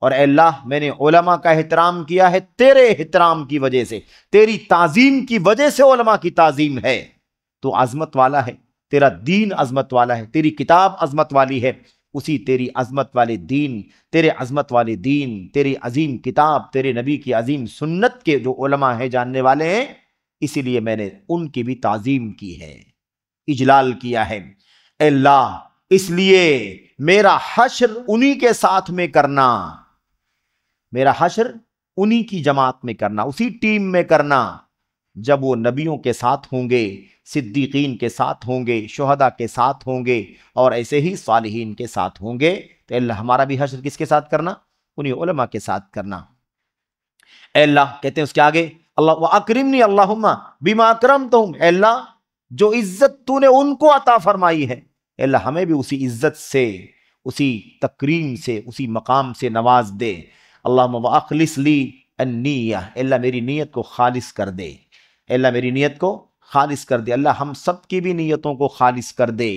اور اے اللہ میں نے علماء کا احترام کیا ہے تیرے احترام کی وجہ سے، تیری تعظیم کی وجہ سے علماء کی تعظیم ہے۔ تو عظمت والا ہے، تیرا دین عظمت والا ہے، تیری کتاب عظمت والی ہے، اسی تیری عظمت والے دین، تیرے عظمت والے دین، تیری عظیم کتاب، تیرے نبی کی عظیم سنت کے جو علماء ہیں، جاننے والے ہیں، اسی لیے میں نے ان کی بھی تعظیم کی ہے، اجلال کیا ہے۔ اے اللہ اس لیے میرا حشر انہی کے ساتھ میں کرنا، میرا حشر انہی کی جماعت میں کرنا، اسی ٹیم میں کرنا جب وہ نبیوں کے ساتھ ہوں گے، صدیقین کے ساتھ ہوں گے، شہداء کے ساتھ ہوں گے، اور ایسے ہی صالحین کے ساتھ ہوں گے۔ تو اللہ ہمارا بھی حشر کس کے ساتھ کرنا؟ انہی علماء کے ساتھ کرنا۔ اے اللہ کہتے ہیں اس کے آگے اللہ وَأَكْرِمْنِي اللہم بِمَا أَكْرَمْتَهُمْ، اے اللہ جو عزت تو نے ان کو عطا فرمائی ہے، اے اللہ ہمیں بھی اسی عزت سے، اسی تکریم سے، اسی مقام سے نواز دے۔ اللہم وَأَخْلِصْ لِي النِّيَّةَ، اے اللہ میری نیت کو خالص کر دے، اے اللہ میری نیت کو خالص کر دے۔ اللہ ہم سب کی بھی نیتوں کو خالص کر دے،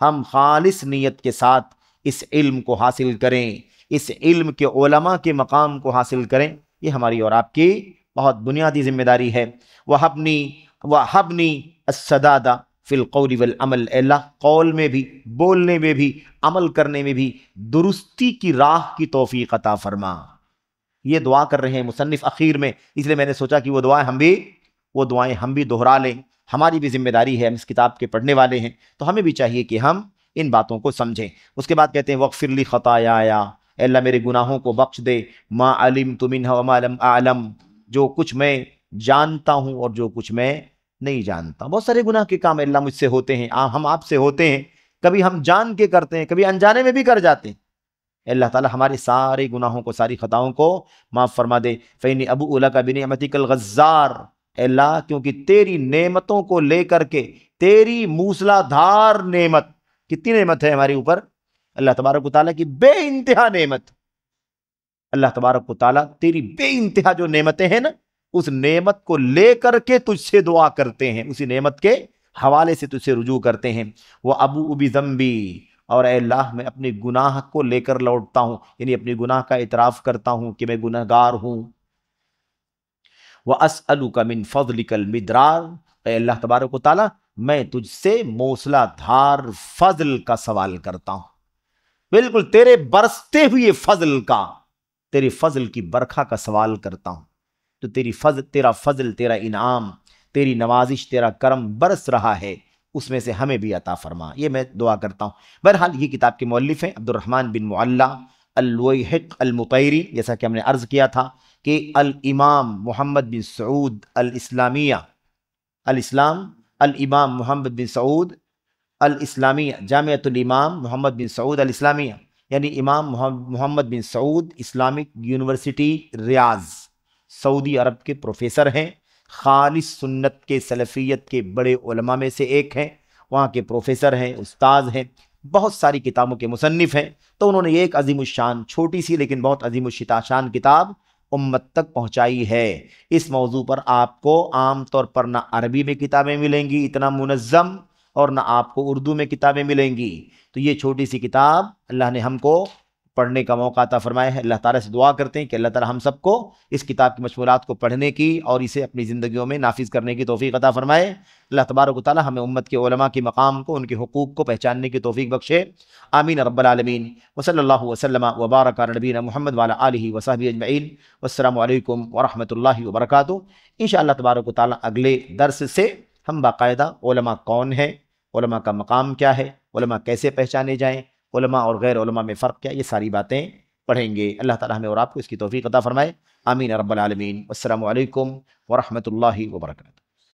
ہم خالص نیت کے ساتھ اس علم کو حاصل کریں، اس علم کے علماء کے مقام کو حاصل کریں۔ یہ ہماری اور آپ کی بہت بنیادی ذمہ داری ہے۔ وَحَبْنِي السَّدَادَ فی القول والعمل، اے اللہ قول میں بھی، بولنے میں بھی، عمل کرنے میں بھی درستی کی راہ کی توفیق عطا فرما۔ یہ دعا کر رہے ہیں مصنف اخیر میں، اس لیے میں نے سوچا کہ وہ دعائیں ہم بھی دہرا لیں، ہماری بھی ذمہ داری ہے، ہم اس کتاب کے پڑھنے والے ہیں تو ہمیں بھی چاہیے کہ ہم ان باتوں کو سمجھیں۔ اس کے بعد کہتے ہیں وَاغْفِرْ لِي خَطَايَايَ، اے اللہ میرے گناہوں کو بخش دے، مَا عَلِمْتُ مِنْهَا وَمَا لَمْ أَعْلَمْ، جو کچھ میں جانتا ہوں اور جو کچھ میں نہیں جانتا۔ بہت سارے گناہ کے کام اللہ مجھ سے ہوتے ہیں، ہم آپ سے ہوتے ہیں، کبھی ہم جان کے کرتے ہیں، کبھی انجانے میں بھی کر جاتے ہیں۔ اے اللہ تعالیٰ ہمارے سارے گناہوں کو، ساری خطاؤں کو معاف فرما دے۔ فَإِنِّي أَبُوءُ لَكَ بِنِعْمَتِكَ الْغَزَّارِ، اے اللہ کیونکہ تیری نعمتوں کو لے کر کے، تیری موسلا دھار نعمت، کتنی نعمت ہے ہمارے اوپر، اللہ تبارک و تعالیٰ کی بے انتہا نعمت، اللہ تبارک و تعالیٰ تیری بے انتہا جو نعمتیں ہیں نا، اس نعمت کو لے کر کے تجھ سے دعا کرتے ہیں، اسی نعمت کے حوالے سے تجھ سے رجوع کرتے ہیں۔ وہ ابو بذنبی، اور اے اللہ میں اپنے گناہ کو لے کر لوٹتا ہوں، یعنی اپنے گناہ کا اعتراف کرتا ہوں کہ میں گناہ گار ہوں۔ وَأَسْأَلُكَ مِن فَضْلِكَ الْمِدْرَارَ، اے اللہ تبارک و تعالیٰ میں تجھ سے موسلا دھار فضل کا سوال کرتا ہوں، بالکل تیرے برستے ہوئے فضل کا، تیرے فضل کی برکھا کا سوال کرتا ہوں۔ تو تیرا فضل، تیرا انعام، تیری نوازش، تیرا کرم برس رہا ہے، اس میں سے ہمیں بھی عطا فرما، یہ میں دعا کرتا ہوں۔ بہرحال یہ کتاب کے مؤلف ہیں عبد الرحمن بن معلیٰ الویحق المطیری، جیسا کہ ہم نے عرض کیا تھا کہ الامام محمد بن سعود الاسلامیہ، الامام محمد بن سعود الاسلامیہ، جامعۃ الامام محمد بن سعود الاسلامیہ، یعنی امام محمد بن سعود اسلامک یونیورسٹی ریاض، سعودی عرب کے پروفیسر ہیں، خالص سنت کے سلفیت کے بڑے علماء میں سے ایک ہیں، وہاں کے پروفیسر ہیں، استاذ ہیں، بہت ساری کتابوں کے مصنف ہیں۔ تو انہوں نے ایک عظیم الشان، چھوٹی سی لیکن بہت عظیم الشان کتاب امت تک پہنچائی ہے۔ اس موضوع پر آپ کو عام طور پر نہ عربی میں کتابیں ملیں گی اتنا منظم، اور نہ آپ کو اردو میں کتابیں ملیں گی۔ تو یہ چھوٹی سی کتاب اللہ نے ہم کو پڑھنے کا موقع عطا فرمایا ہے۔ اللہ تعالیٰ سے دعا کرتے ہیں کہ اللہ تعالیٰ ہم سب کو اس کتاب کی مشمولات کو پڑھنے کی اور اسے اپنی زندگیوں میں نافذ کرنے کی توفیق عطا فرمائے۔ اللہ تبارک و تعالیٰ ہمیں امت کے علماء کے مقام کو، ان کے حقوق کو پہچاننے کی توفیق بخشے، آمین رب العالمین۔ وصلی اللہ وسلم وبارک علی نبینا محمد وعلی آلہ وصحبہ اجمعین، والسلام علیکم ورحمۃ اللہ وبرکاتہ۔ انشاءاللہ تبارک و تعالیٰ اگلے درس سے ہم باقاعدہ علماء کون ہیں، علماء کا مقام کیا ہے، علماء کیسے پہچانے جائیں، علماء اور غیر علماء میں فرق کیا، یہ ساری باتیں پڑھیں گے۔ اللہ تعالیٰ ہمیں اور آپ کو اس کی توفیق عطا فرمائے، آمین رب العالمین۔ السلام علیکم ورحمۃ اللہ وبرکاتہ۔